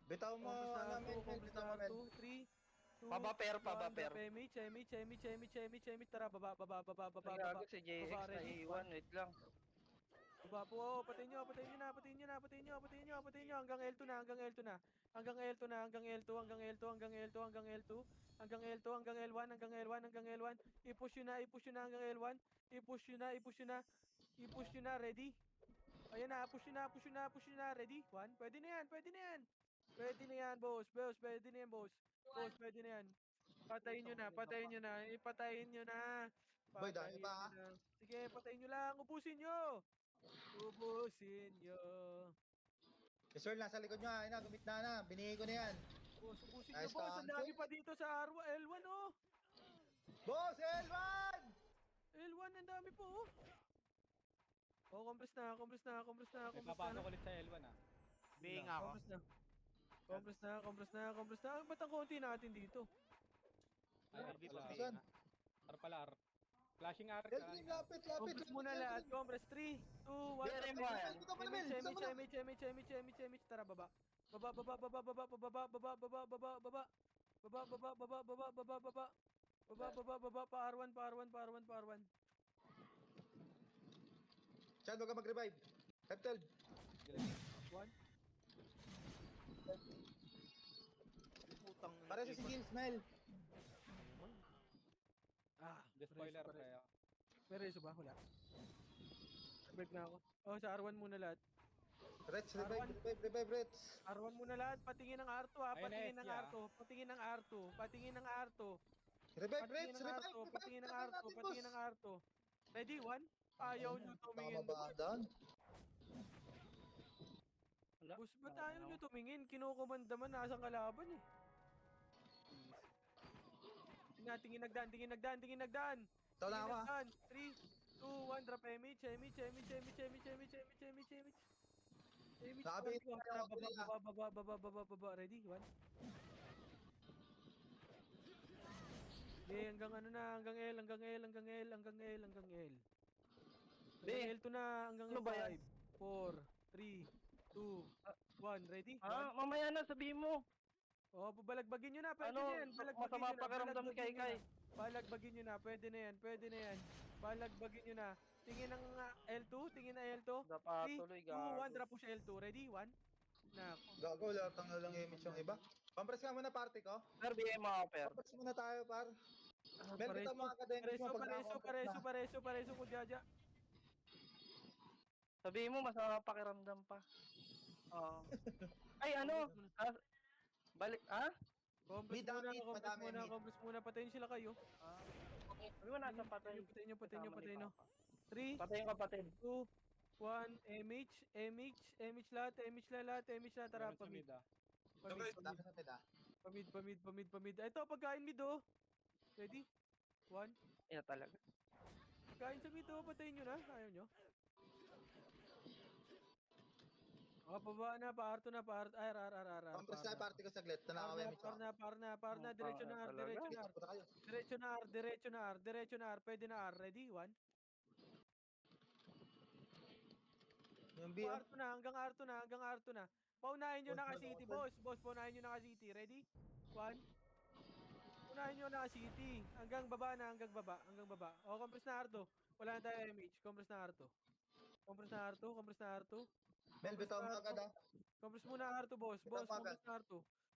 Bitaw mo, Compress na ano, R2, Mel, Mel, compress bitaw na mo, Mel. R2, 3, 2, Pabaper, 1, pabaper. drop image, image, image, image, image, image, tara, baba, baba, baba, baba, Ay, baba. gago si JX Baba, na ready? iwan. Wait lang. Baba po, oh, patayin nyo na, patayin nyo na, patayin nyo na, patayin nyo, patayin nyo, patayin nyo, hanggang L2 na, hanggang L2 na. Hanggang L2 na, hanggang L2, hanggang L2, hanggang L2, hanggang L2, hanggang L2, hanggang L1, hanggang L1, hanggang L1. I-push nyo na hanggang L1. I-push nyo na, i-push nyo na. I-push nyo na, ready? Ayan na, push nyo na, push nyo na, push nyo na, ready? 1, pwede na yan, pwede na yan. Pwede na yan, boss, boss, pwede na yan, boss. Boss, pwede na yan. Patayin nyo na, patayin nyo na, ipatayin nyo na. Boy, dami Patayin pa, nyo ah. na. Sige, patayin nyo lang, ubusin nyo. Ubusin nyo. Swirl, nasa likod nyo, ah. Ina, gumit na. Binigay ko na yan. Boss, ubusin nyo, Nice boss. Ang dami cancel. pa dito sa L1, oh. Boss, L1! L1, ang dami po, oh. Oh, compress na, compress na, compress na, May compress papasok na. ulit sa L1 ah. Bing ako. Compress na. Compress na, compress na, compress na. Ba't ang konti natin dito? Ay, LB pa wala. Bing Saan? ah. R pala, R. Flashing R ka. L3, lapit, lapit. Compress muna lahat. Compress 3, 2, 1. Biyarin mo yan. Bitaw mo na, Mel. Image, Bitaw mo image, na. image, image, image, image, image. Tara, baba. Baba, baba, baba, baba, baba, baba, baba, baba, baba. Baba, baba, baba, baba, baba, baba. Baba, baba, baba, pa R1, pa R1, pa R1, pa R1. Chad, huwag ka mag-revive. F12. 1. Putang Para sa si Gills, Mel. Ah, The spoiler Reso, kaya. May reso ba? Wala. Revive na ako. Oh, sa R1 muna lahat. Reds, revive, Reds. R1 muna lahat. Patingin ng R2 ha. Ayun na, Patingin ng SG, ah. R2. Patingin ng R2. Patingin ng R2. Revive, Patingin Reds, ng revive, R2. revive. Patingin ng Tagal R2. natin, boss. Patingin ng R2. Ready? 1. Ayaw nyo tumingin. Mabadan. Wala. Boss, ba't ayaw nyo tumingin? Kinukomanda man. Nasang kalaban eh. Tingin nagdaan. Tingin nagdaan. Tingin nagdaan. Ito na ako, ah. 3, 2, 1. Drop image. Image. Image. Image. Image. Image. Image. Image. Image. Image. Sabi, Party ko. Tara, baba. Ready? 1. Okay, hanggang ano na, hanggang L, hanggang L, hanggang L, hanggang L, hanggang L. Hanggang L2 na, hanggang Ano ba yan? 5, 4, 3, 2, 1. Ready? Ah, mamaya na, sabihin mo. Oh, balagbagin nyo na, pwede Ano, na yan. Balagbagin masama nyo na, pakiramdam ni balagbagin nyo Kai. na. Balagbagin nyo na, pwede na yan, pwede na yan. Balagbagin nyo na. Tingin ng L2, tingin na L2. 3, Napatuloy, 2, 1, gago. drop po siya L2. Ready? 1. Na, Gago, latang na lang image yung iba. Compress ka muna party ko. Per, bigay mo ako, per. Compress muna tayo, par. Mel, bitaw mga academics mo pag nakakompress na. pareso, ko, Jaja. Sabihin mo, masama pakiramdam pa. Oo. Ay, ano? Ah, balik, ah? Compress Mid, muna, mid, compress madami muna, mid. compress muna. Patayin sila kayo. Ah. Sabi mo, nasa patay. Patayin nyo, Kasama ni nyo. Papa. 3, Patay yung kapatid. 2, 1, MH lahat, tara, Meron sa mid ah. pamid, Dami sa mid, ah. pamid. Ito, pagkain mid, oh. Ready? 1, Yan talaga. pagkain sa mid, oh, patayin nyo na, ayaw nyo. Pababa na, paarto na, Compress na yung party ko saglit. Tanakawin mo siya. par na, diretso na, Talaga? diretso na, pwede na, ready? 1, Yung B, oh. hanggang arto na. Paunahin nyo na ka city, boss, paunahin nyo na ka city, ready? 1, unahin nyo na ka city, hanggang baba. O, compress na arto, wala na tayo MH, compress na arto. Mel, bitaw mo agad, ah. Compress muna Arto, boss. Bitaw mo agad.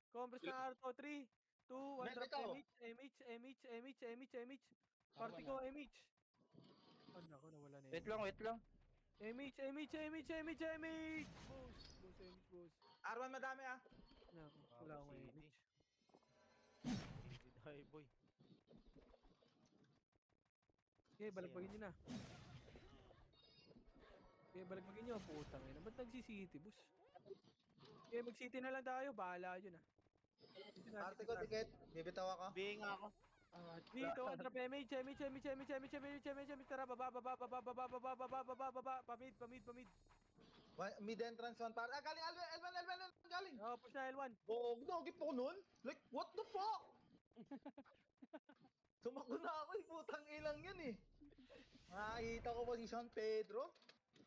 Compress na Arto. 3, 2, 1, Mel, drop bitaw. MH. Party ko, MH. Ano ako, nawala na Wait lang. MH. Boss. R1 madami, ah. Ano ako, wala akong MH. Easy die, boy. Okay, balagbagin nyo na. Putang ina. Ba't nagsisiti, boss? Okay, mag-city na lang tayo. Bahala yun, ah. Party ko, ticket. Bibitaw ako. B nga ako. Dito, drop MH. Tara, baba. Pamid. Mid entrance 1 par. Ah, galing L1, galing. Oh, push na L1. Dogi po nun. Like, what the fuck? Tumakbo na ako, putang ilang yan eh. Nakakita ko pa si San Pedro.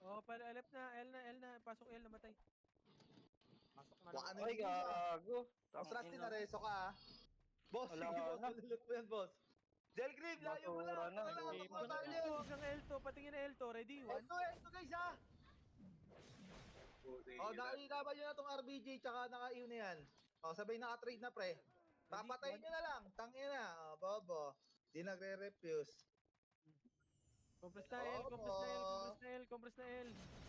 Oh, para left na, L na. Pasok L, namatay. Pasok na lang. Ano Ay, yun, ah? gago. Boss Rusty, nareso ka, ah. Boss, Wala sige, boss. na. Malulot mo yan, boss. Gel Green, layo mo Basura lang. na. Wala, Game wala, na wala. to. Hanggang L2, patingin na L2. Ready? 1. Ito guys, ah. Oh, nakikita ba nyo na tong RBG tsaka naka-IU na yan? Oh, sabay naka-trade na, pre. Papatayin nyo na lang. Tangin na. Oh, bobo. Di nagre-refuse. Compress na L.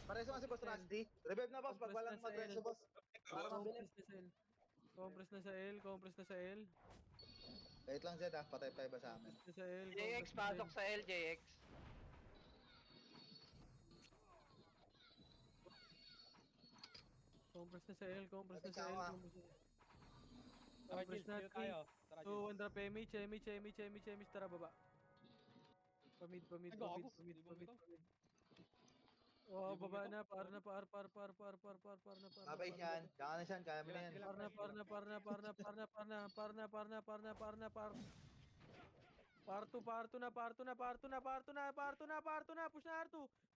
Pareso nga si Boss Rusty. Revive na, boss. Pag Compress walang na sa mag-reso, L. boss. Para mabilis. Compress na sa L. Wait lang, Zed, ah. Patay pa iba sa amin. Compress na sa L. JX, pasok sa LJX. Compress na sa L. Compress na sa L. Tara, Compress Jins, na dito tayo. Tara, Jins. 2, 1 drop MH. Tara, baba. Pamid. Ay, gago. Di ba bitaw? Oh, Di ba baba bitaw? na, par na. Babay siyan. Tsaka na siyan. Kaya mo na yan. Sige lang, pre, sige lang.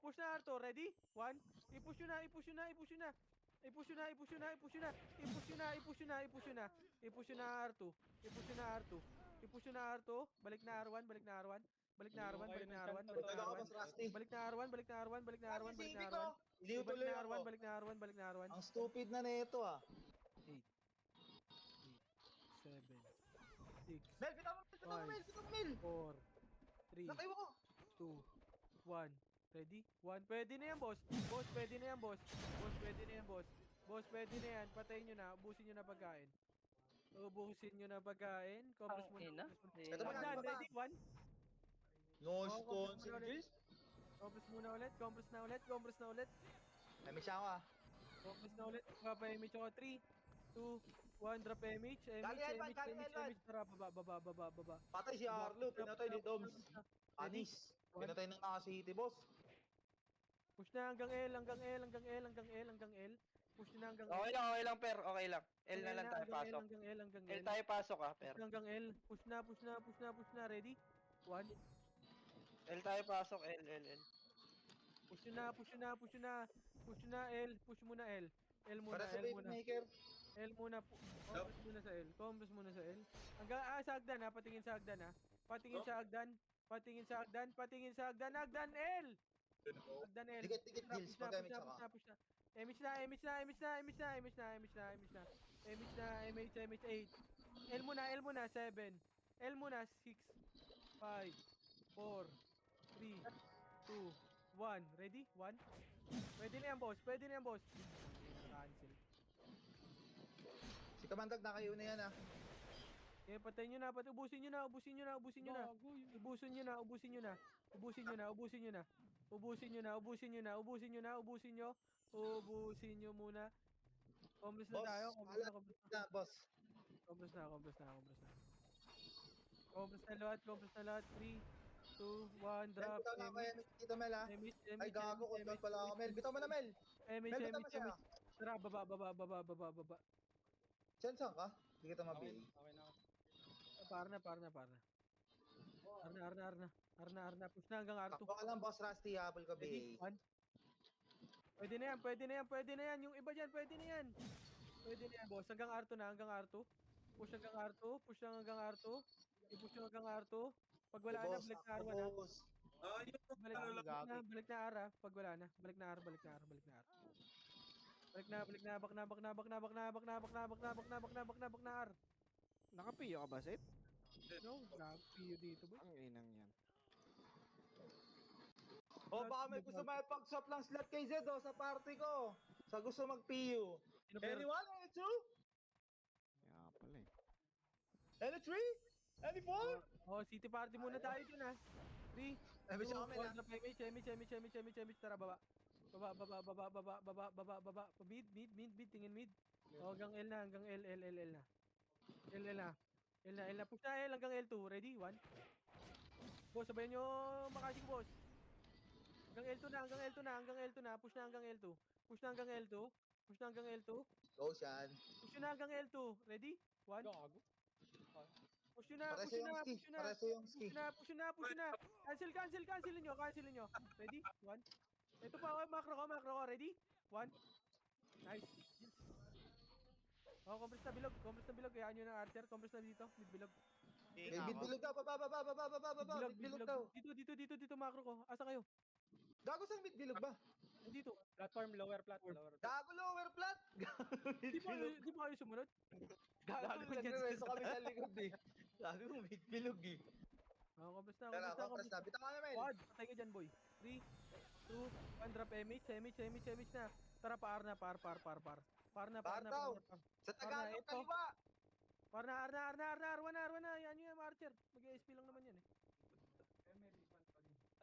Push na Arto. Ready? 1. I-push yun na. Ipush yun na Arto. Balik na R1. Balik na R1. Tutulog ako, Boss Rusty. Balik na R1. Hindi ko. Hindi ko tuloy ako. Balik na R1. Ang stupid na nito, ah. 8, 7, 6, Mel, bitaw mo, Mel. 4, 3, Nakaiwa ko. 2, 1. Ready? 1. Pwede na yan, boss. Boss, pwede na yan. Patayin nyo na. Ubusin nyo na pagkain. Compress Ang muna. ina. Ito ba Pagdan, baba? ready? 1. No Oo, sponsor, guys. Compress na ulit. Ay, may siya ako, ah. Compress na ulit. Papa-MH ako. 3, 2, 1. Drop MH. Kali L1. Tara, baba. Patay si Arlo. Pinatay ni Doms. Ready? Anis. Pinatay ng City, boss. Push na hanggang L. Push na hanggang L. Okay lang, per. Okay lang. L na lang tayo pasok. Hanggang L L. tayo pasok, ah, per. Hanggang L. Push na. Ready? 1. L tayo pasok, L. Push na. L. Push muna L. Para sa Wavemaker. L muna. Compress muna sa L. Hanggang, sa hagdan ha. Patingin sa hagdan. Hagdan L. Hagdan L. Dikit deals. Pag-gamit siya ka. Push na. MH na. MH 8. L muna 7. L muna 6, 5, 4, 3, 2, 1. Ready? 1. Pwede na yan, boss. Pwede na yan, boss. Cancel. Si Kamandag nakayo na yan ah. Okay, patayin nyo na. Ubusin nyo na. Ubusin nyo na. Ubusin nyo na. Gago yun. Ubusin nyo na. Ubusin nyo na. Ubusin nyo na. Ubusin nyo na. Ubusin nyo na. Ubusin nyo na. Ubusin nyo na. Ubusin nyo. Ubusin nyo muna. Compres na Boss, tayo. Compres na. alat Compres na. na, boss. Compres na. Compres na. Compres na. Compres na lahat. Compres na lahat. 3, 2, 1. Drop. Bitaw na ako, Emich. Emich, dito Mel ah. Emich. Ay, Emich. gago, control pala ako, Mel. Bitaw mo na, Mel. Emich. Mel, bitaw mo Emich. siya. Emich. Tara, baba. Baba. Baba. Baba. Baba. Baba. Saan ka? Hindi kita Okay, mabili. okay na ako. Para na. Para na. Para na. Arna. Arna. Arna. Arna. Arna. Push na hanggang R2. Takbo ka lang, boss Rusty, habol ka, Ready? BA. 1. Pwede na yan, pwede na yan, pwede na yan. Yung iba dyan, pwede na yan. Pwede na yan, boss. Hanggang R2 na, hanggang R2. Push hanggang R2, push lang hanggang R2. I-push lang hanggang R2. Pag wala na, Boss, balik na takbo, R1 na. boss. Balik na R ah. Pag wala na, balik na R, balik na R, balik na R. Balik na, balik na, bak na, bak na, bak na, bak na, bak na, bak na, bak na, bak na, bak na, bak na, bak na R. Nakapiyo ka ba, Seth? No, grabe dito, boy. Ang inang yan. O, baka may gusto may pag-swap lang slot kay Zed, oh, sa party ko. Sa gusto mag-PU. Sino ba yun? Anyone? Any two? Kaya pala eh. Any three? Any four? Oh, city party muna tayo dyan ah. 3, Ay, may siya kami na. Emich, tara baba. Baba, baba, baba, baba, baba, baba, baba. Mid, tingin mid. O, hanggang L na, hanggang L na. L na. L na, push na L hanggang L2. Ready? 1. Boss, sabayan nyo makasing boss. Hanggang L2 na, hanggang L2 na, hanggang L2 na. Push na hanggang L2. Push na hanggang L2. Push na hanggang L2. Ocean. Push na hanggang L2. Ready? 1. Gago. Push nyo na, Pareso push nyo yung na, ski. push nyo na. Pareso yung ski. Push na. Cancel nyo. Ready? 1. Ito pa, macro ko. Ready? 1. Nice. Oh, compress na bilog. Kayaan nyo ng archer. Compress na dito. Mid bilog. May bilog daw, baba, mid bilog daw. Dito, macro ko. Asa kayo? Gago sa mid bilog ba? Nandito. Platform, lower plat, lower plat. Gago lower flat. Di ba kayo sumunod? Gago, nagre-reso kami sa likod eh. Sabi mo, mid bilog eh. Oh, compress na. Tara, compress na. Bitaw ka namin. Quad, patay ka dyan, boy. 3, 2, 1, drop Emich na. Tara, par na. Par na. Sa Tagalog, ito. kaliwa. Par na, Arwan na. Yan yung Archer. Mag-SP lang naman yan eh.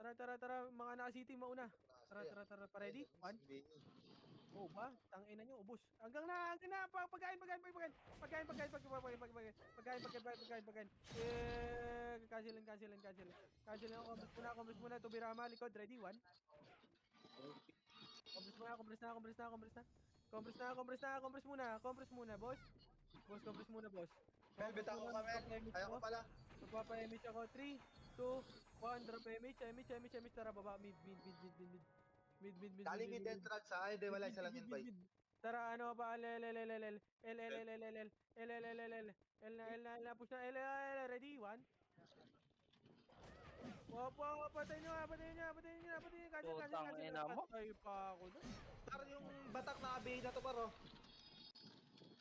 Tara, mga naka-city mauna. Tara, pa ready? 1. Oh ba? Tangina nyo, ubos. Hanggang na. Pagkain. Cancel lang. Compress muna. Tubirama, likod. Ready? 1. Compress muna, boss. Compress muna, boss. Mel, bitaw ko kami. Ayaw ko pala. Magpapa-image ako. 3, 2, 1. Drop image. Tara, baba. Mid. Kali mid entrance ha. Hindi, wala isa lang yun, boy. Tara, ano pa? L na. Push na. L. Ready? 1. Opo, patayin nyo. Putang ina mo. Patay pa ako doon. Par yung batak na abi na to, paro.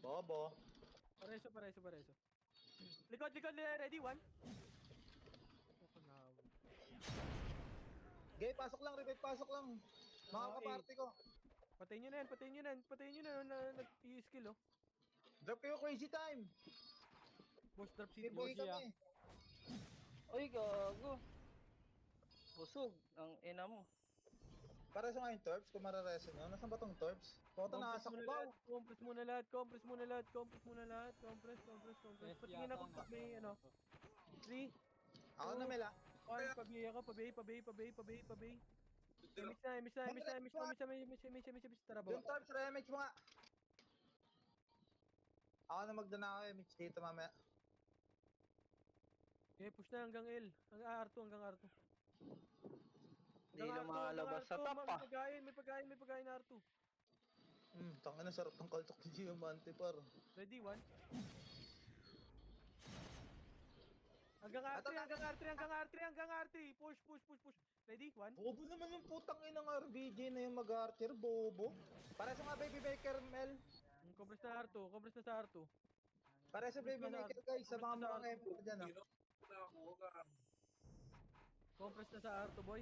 Bobo. Pareso. Likod. Ready? 1. Gay, pasok lang, revive, pasok lang. Mga Okay. kaparty ko. Patayin nyo na yan. Nag-i-skill, oh. Drop kayo crazy time. Boss, drop city. Giveaway kami. Uy, gago. Busog. Ang ina mo. Para sa ngayon, Torps, kung marareso nyo. Nasaan ba tong Torps? Kota nakasakbaw. Compress muna lahat. Compress. Patingin ako pag may ano. 3, Ako na, Mel, 1, pabay ako. Pabay. Image na. Tara, Yung baba. Torps, remix mo nga. Ako na magdana ako, Mitch, dito mamaya. Okay, push na hanggang L. Hanggang R2. Hindi lumalabas sa top ah. May pagkain na R2. Tangin na, sarap ng kaltok ni Giamante, par. Ready? 1. Hanggang R3. Push. Ready? 1. Bobo naman yung putang inang RBJ na yung mag-archer, bobo. Para sa mga baby maker, Mel. Compress na sa R2. Para sa baby maker, guys, sa mga mga member dyan, ah. Compress na sa R2, boy.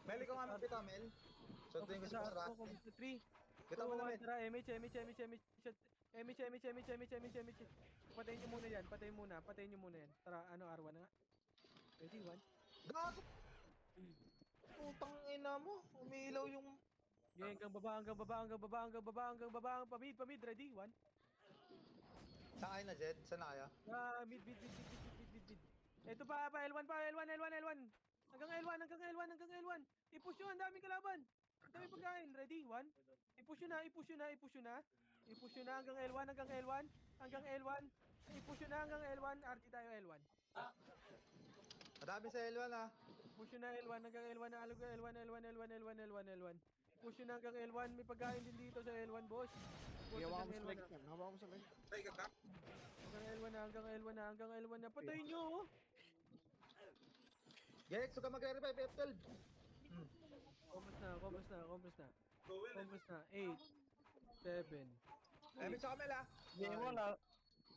Mel, ikaw nga magpita, Mel. Sunduin ko si Boss Rusty. Focus sa 3, Kita mo na, Mel. tara, MH. Patayin nyo muna yan, patayin nyo muna yan. Tara, R1 na nga. Ready, 1. Gago! Putang ina mo. Umiilaw yung... Okay, hanggang baba, pamid, ready, 1. Saan kayo na, Jed? Saan na kayo? Mid. Ito pa, L1 pa, L1. Hanggang L1. I-push nyo, ang daming kalaban. Ang daming pagkain, ready, 1. I-push nyo na. I-push nyo na hanggang L1. I-push nyo na hanggang L1. RT tayo, L1. Madami sa L1 ah. Push nyo na L1 hanggang L1 na alog L1. Push nyo na hanggang L1. May pagkain din dito sa L1, boss. Push Hawakan hanggang mo sa L1 leg na. yan. Hawakan mo sa leg. Hanggang L1 na. Patayin nyo, oh. Gex, huwag ka magre-revive F12. Compress na. 8, 7, Emi sa Kamel ah. Hindi mo na.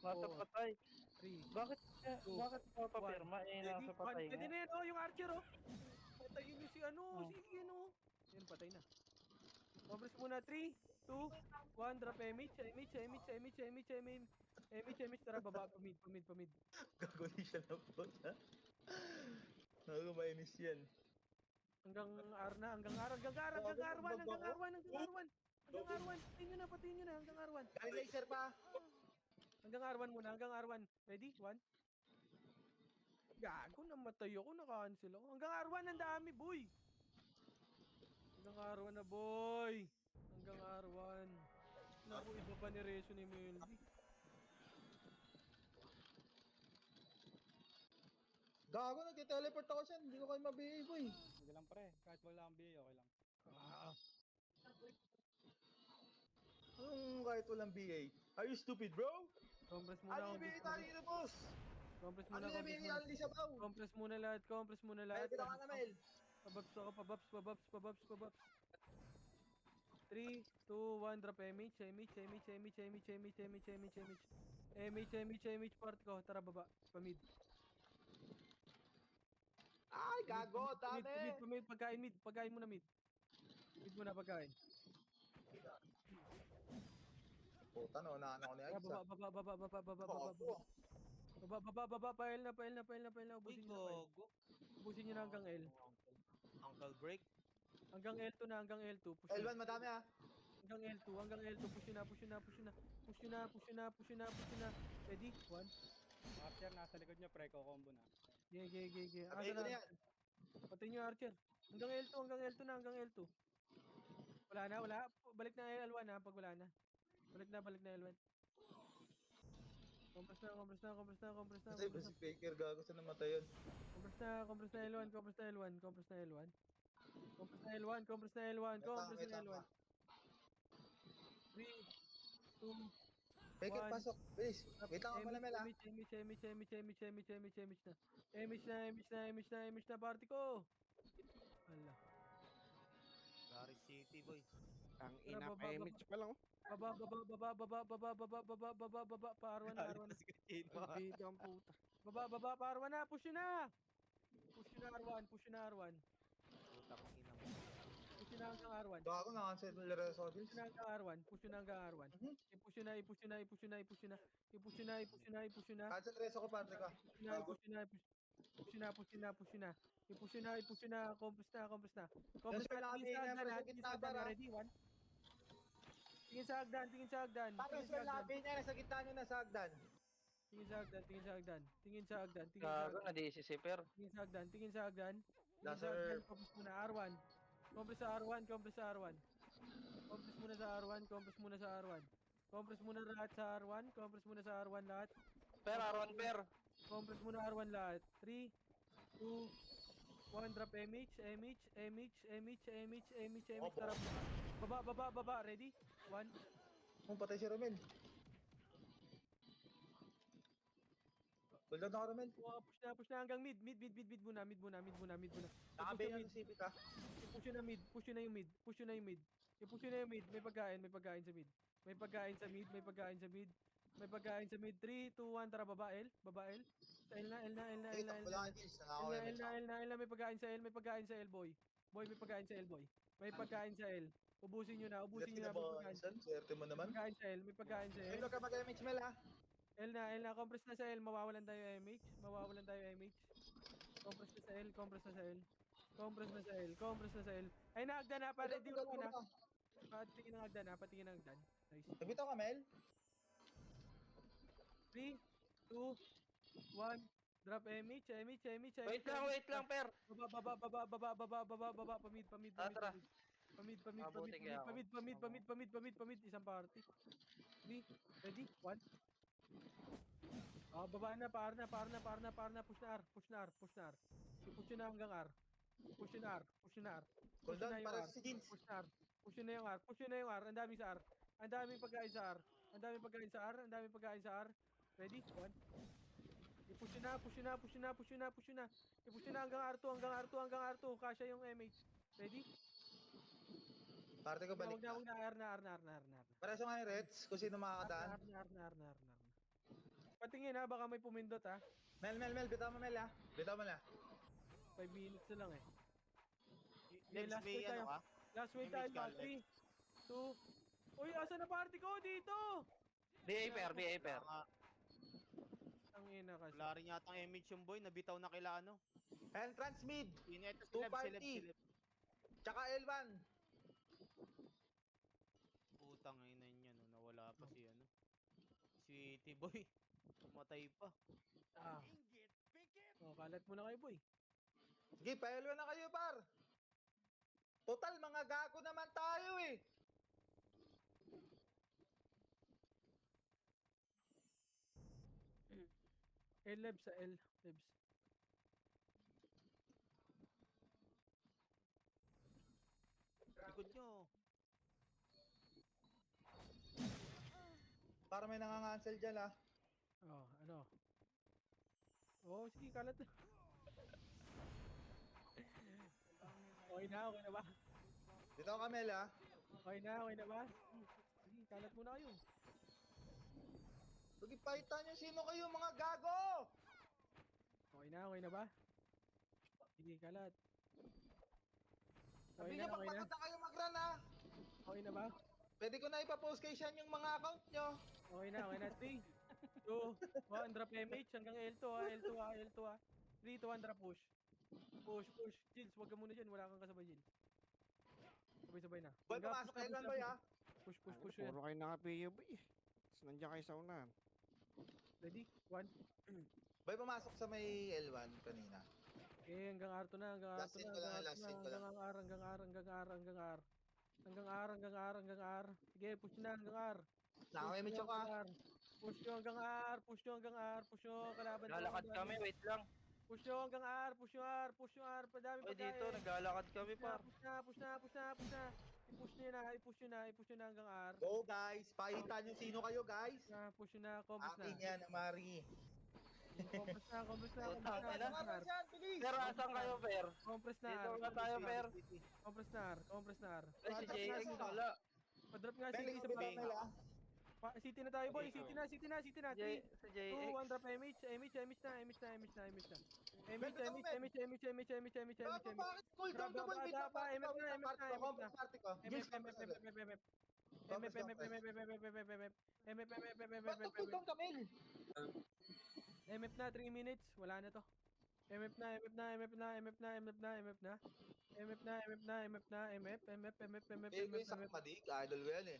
Nasa Oo. patay. 3, Bakit Two. bakit papapirma? Eh, nasa patay Pwede nga. na yan, oh, yung archer, oh. Patayin nyo si ano. Yan, patay na. Compress muna, 3, 2, 1, drop MH. Tara, baba, pamid. Gago di siya na puta. Gago mainis yan. Hanggang R na, hanggang R1. Patayin nyo na, hanggang R1. Galing laser pa. Hanggang R1 muna, hanggang R1. Ready? 1. Gago, namatay ako, naka-cancel ako. Hanggang R1, ang dami, boy. Hanggang R1 na, boy. Hanggang R1. Naku, iba pa ni Rezo ni Melby. Gago, nagte-teleport ako siya. Hindi ko kayo mabihig, boy. Sige lang pre, kahit wala kang BA, okay lang. Anong kahit walang BA? Are you stupid, bro? Compress muna, Ano yung BA tayo dito, boss? compress Ano muna, yung BA Andy sa baw? compress muna lahat. Mel, kita ka na, Mel. Pababs ako, pababs. 3, 2, 1, drop MH, part ko, tara baba, pamid. Ay, gago, dami. Pamid, pagkain muna mid. Mid muna pagkain. Puta, naunahan ako ni Tara, Aids ah. baba, pael na, ubusin nyo na pael. Ubusin nyo na hanggang L. Uncle break. Hanggang L2 na, push L1, na. madami ah. Hanggang L2, push na. Ready? 1. Archer, nasa likod nyo pre, combo na. Ge. Sabihin ko na yan. Patay nyo Archer. Hanggang L2 na. Wala. Balik na L1 na, pag wala na. Balik na L1. Compress na. Kasi ba si Faker gago sa namatay yun? Compress na L1. Compress na L1. May tama. 3, 2, Faker, One. pasok. Bilis. Wait lang ako muna, Mel ah. Image na, party ko. Ala. Gary City boy. Ang Tara, ina baba, pa image pa lang. Oh. Baba, pa-R1 na, R1 na. Bida ang puta. Baba, pa-R1 na, push nyo na R1. Putang ina mo. Push nyo na hanggang R1. Gago, nakancel mo laro sa Push nyo na hanggang R1. Mhm. I-push nyo na. Cancel reso ko, parte ka. Push na. Compress na. Compress na. Transfer na kami, Tingin sa na hagdan, sa gitna para. Ready, 1. Tingin sa hagdan. Transfer na kami niya, nasa gitna nyo na sa hagdan. Tingin sa hagdan. Gago na di si Siper. Tingin sa hagdan. Laser. Compress muna R1. Compress sa R1. Compress muna sa R1. Compress muna lahat sa R1 lahat. Per, Aron, per. Compress muna R1 lahat. 3, 2, 1, drop MH. Tara, baba. Ready? 1. Kung patay si Romel. Cooldown ako, Romel. Push na hanggang mid muna. Nakabail lang si CP ka. Push na mid. May pagkain sa mid. May pagkain sa mid. 3, 2, 1, tara, baba L. Sa L na. Wala kang kills, nanakaw L na, may pagkain sa L, boy. Boy, may pagkain sa L, boy. May pagkain sa L. Ubusin nyo na, Ubusin may pagkain. Swerte mo May naman. pagkain sa L, may pagkain sa Mel, L. huwag ka mag-MH Mel ha. L na, compress na sa L, mawawalan tayo MH. Mawawalan tayo MH. Compress na sa L, compress na sa L. Compress na sa L, compress na sa L. Ay, naagdan na, pare, di Pagod mo na. ka. Patingin ng agdan, ha, patingin ng agdan. Nice. Nagbitaw ka Mel? 3, 2, 1. Drop MH, MH, MH, Wait lang, per. Baba, pamid, Tara. Mabuti kaya ako. pamid, isang party. 3, ready, 1. Baba na, para na, push na R. I-push yun na hanggang R. Push yun na R. Push Cooldown na yung para R. si Jeans. Push na R. Push yun na yung R. Ang dami sa R. Ang daming pagkain sa R. Ready? 1. I-push yun na. I-push yun na hanggang R2. Kasya yung MH. Ready? Parte ko balik Wag na. na, R na. Pareso nga yung Reds kung sino makakadaan. R. Patingin ha, baka may pumindot ha. Mel, bitaw mo Mel ha. Bitaw mo na. 5 minutes na lang eh. Legs, last may wave tayo. ano ka? Last wave Image tayo. ka, 3, 2. Uy, asa na party ko dito? BA, per. Nga, Ang ina kasi. wala rin yata ang image yung boy. Nabitaw na kila ano. Entrance mid. Ito Two silab. party. Tsaka L1. Putang ina niya no. Nawala pa si ano. Si T-boy. Pumatay pa. Kalat mo na kayo, boy. Sige, pa-L1 na kayo par. Total, mga gago naman tayo eh. Lebs sa L. Lebs. Likod nyo. Para may nangangansel dyan ah. Ano? Sige, kalat na. Okay na ba? Bitaw ka Mel ah. Okay na ba? Sige, kalat muna kayo. Pag-ipahitan nyo sino kayo mga gago. Okay na ba? Sige, kalat. Sabi nyo pagpagod na kayo mag-run ah. Okay na ba? Pwede ko na ipapost kay Sean yung mga account nyo. Okay na. 3, 2, 1, drop MH hanggang L2 ha. 3, 2, 1, drop push. Push. Jills, wag ka muna dyan. Wala kang kasabay, Jills. Sabay na. Boy, pumasok kayo lang boy ah. Push yan. Puro kayo naka-PU boy. Tapos nandiyan kayo sa unahan. Ready? 1. Boy, pumasok sa may L1 kanina. Hanggang R2 na. Last scene ko lang, last scene ko lang. Hanggang R. Sige, push na hanggang R. Nakakimit yung ka. Push nyo hanggang R. Push nyo, kalaban. Naglalakad kami, wait lang. Push nyo hanggang R. Padami Oy, dito, naglalakad kami, par. Push na. I-push nyo na hanggang R. Go guys, pahitan nyo sino kayo guys. Push nyo na, compass na. Akin yan, Amari. Compass na. Tama na. Ano yan, bilis. Per, asan kayo, per? Compress na Dito R. na tayo, per. Compress na R. Ay, si JX, wala. Padrop nga Mel, city sa bitaw baba. Mel ah. City na tayo, boy. City na. 3, Si 2, JX. 1, drop MH na. Gago, bakit cool down ka boy? Wait lang, party ko. Compass party ko. Yes, compass agad. Compass, compass. Ba't cool down ka Mel? MF na, 3 minutes. Wala na to. MF na. Pili ko yung sakmadig, idol ko yan eh.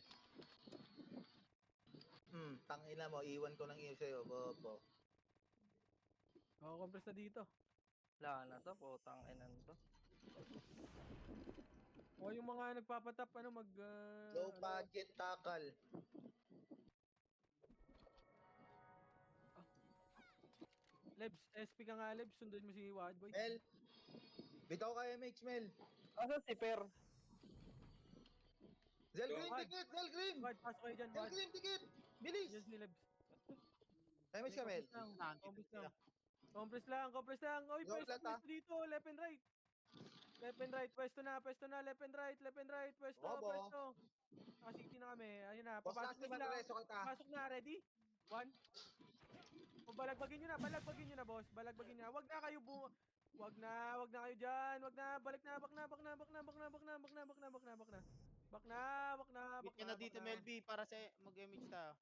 Tangina mo, iwan ko ng iyo sa'yo, bobo. Compress na dito. Wala na to, putang inan to. Yung mga nagpapatap, Low budget tackle. Lebs, SP ka nga, Lebs. Sundin mo si Wadboy. Mel, bitaw ka MH Mel. Asan si per? Zelgrim, Wad. tikit! Zelgrim! Wad, pasok kayo dyan, Wad. Zelgrim, tikit! Bilis! Yes, ni Lebs. MH ka Mel. Compress lang. Oy, Go, pwesto flat, ah. dito, left and right. Pwesto na, left and right. Pwesto. City na kami. Ayun na, Boss papasok Lasty, na sila. matreso kita. Pasok na, ready? 1. Balagbagin nyo na, boss. Balagbagin nyo na. Huwag na kayo Wag na kayo dyan. Wag na, balik na, bak na, bak na, bak na, bak na, bak na, bak na, bak na, bak na, bak na. Bak na, bak na, Meet bak ka na, na bak dito, na. Melby, para sa mag-MH tayo.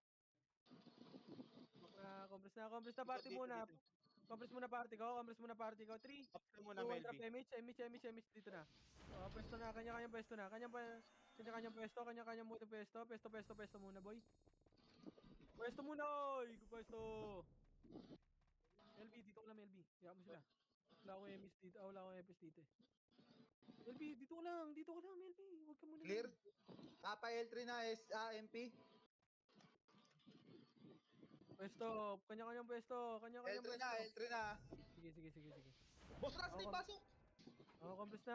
Bak na, compress na Dito, party dito, muna. dito. Compress muna party ko, compress muna party ko. 3, Tapos ka muna, 2, 1, Melby. trap, MH dito na. Pwesto na, kanya-kanyang pwesto na. Kanya-kanyang pwesto, kanya-kanyang muna pwesto muna, boy. Pwesto muna, oy! Pwesto! LB, dito ko lang, LB. Kaya mo sila. Wala akong MS dito. Wala akong FS dito eh. LB, dito ko lang, LB. Huwag ka muna Clear? dyan. Kappa L3 na MP. Pwesto, kanya-kanyang pwesto, kanya-kanyang L3 na, pwesto. L3 na. Sige. Boss Rusty, pasok! Compress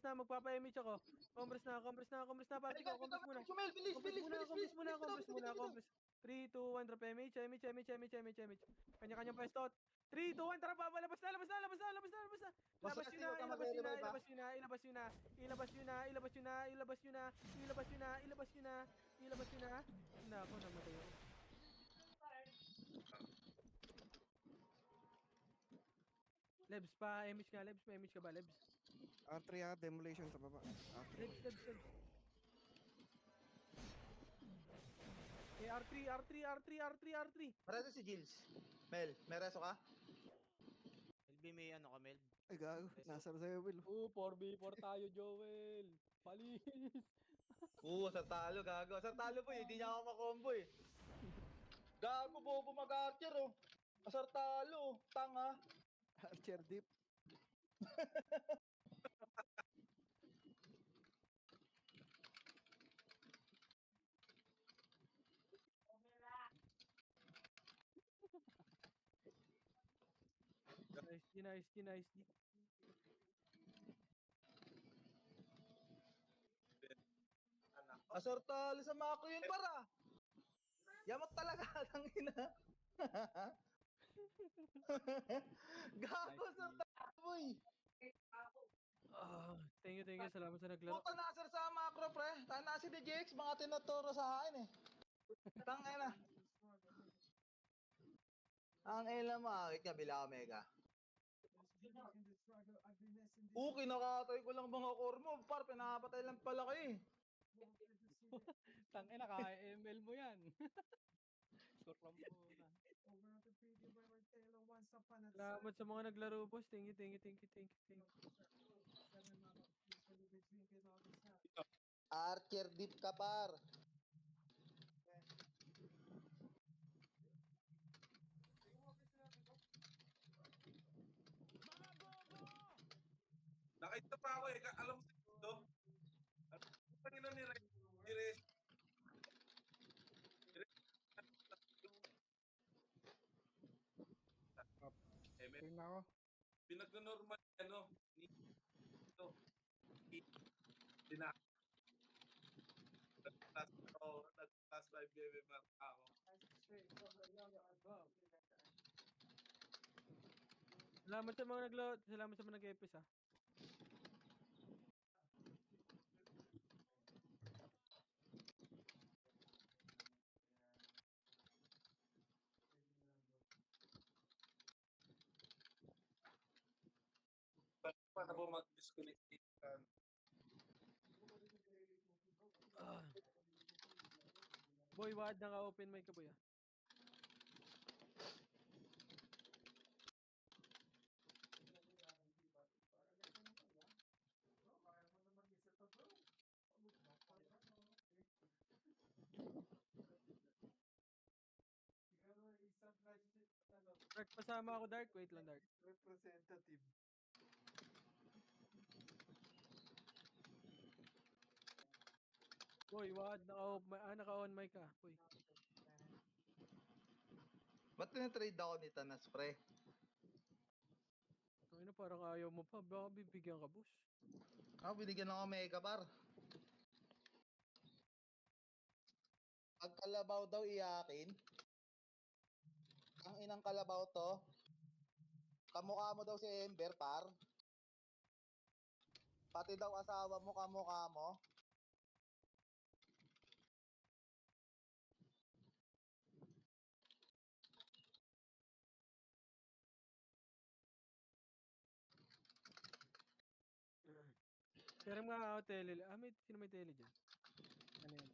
na, magpapa-MH ako. Compress na, party ko, Halika, compress muna. Chumel, bilis, bilis, bilis, bilis, bilis, bitaw, bitaw. Compress. 3, 2, 1, drop MH. Kanya-kanyang pwesto. 3, 2, 1, tara, labas na. Boss Ilabas Rusty, yun huwag kang magre-revive ha. Ilabas yun na. Nako, namatay ako. Lebs pa, MH ka, Lebs. May MH ka ba, Lebs? R3 demolition sa baba. R3. Lebs. R3. Mareso si Gilles. Mel, may reso ka? Melby, may ano ka, Mel? Ay, gago. Nasa sa'yo, Will. 4v4 tayo, Joel. Palis. Sa talo, gago. Sa talo po, hindi niya ako makombo eh. Gago, bobo mag-archer oh. Asar talo, tanga. Archer deep. Nice G. Asar talo sa mako yun para. Yamot talaga ng ina. Gago, asar talo boy. Thank you. Salamat sa naglaro. Puta na asar sa macro pre. Tana si DJX, mga tinuturo sa akin eh. Tangina. Ang ela mo, akit ka bila mega. Kinakatay ko lang mga core mo, par, pinapatay lang pala kayo eh. Tangina, kaya-ML mo yan. Kurang muna. Salamat sa mga naglaro, boss. Thank you. Archer deep ka par. Nakita pa ako eh. Alam mo sa ito? Panginoon ni Res. Tingnan ako. Pinagno-normal ano ni ito. Nag-class 5 game ako. Salamat sa mga naglaro. Salamat sa mga nag-epis, ha. Paano po mag-disconnect? Boy, wad naka-open mic ka, boy, ha. Dark, pasama ako, Dark. Wait lang, Dark. Representative. Boy, wad naka-on mic ka, boy. Ba't tinatrade ako ni Tanas pre? Ano, parang ayaw mo pa. Baka bibigyan ka, boss. Ako binigyan ako mega par. Pag kalabaw daw iyakin. Ang inang kalabaw to. Kamukha mo daw si Ember par. Pati daw asawa mo kamukha mo. Pero mga ako tele. Sino may tele dyan? Ano yan?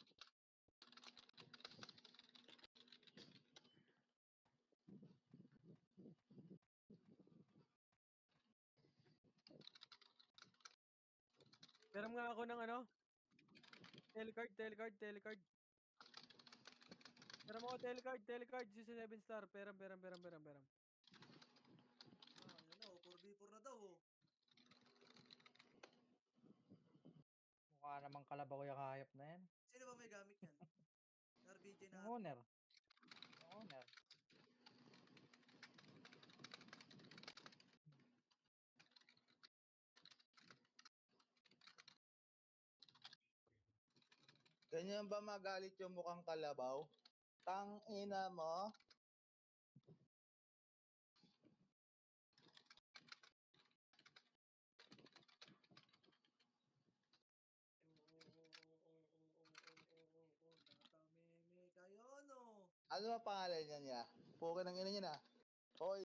Pero nga ako ng ano? Telecard. Pero ako telecard. Si 7 star. Peram. Ah, yan na, oh, 4v4 na daw, oh. Mukha namang kalabaw yung hayop na yan. Sino ba may gamit yan? RBJ na Yung ata. owner. Yung owner. Ganyan ba magalit yung mukhang kalabaw? Tang ina mo. Tatameme kayo, no? Ano ba pangalan niya? Puke ng ina niya na. Hoy,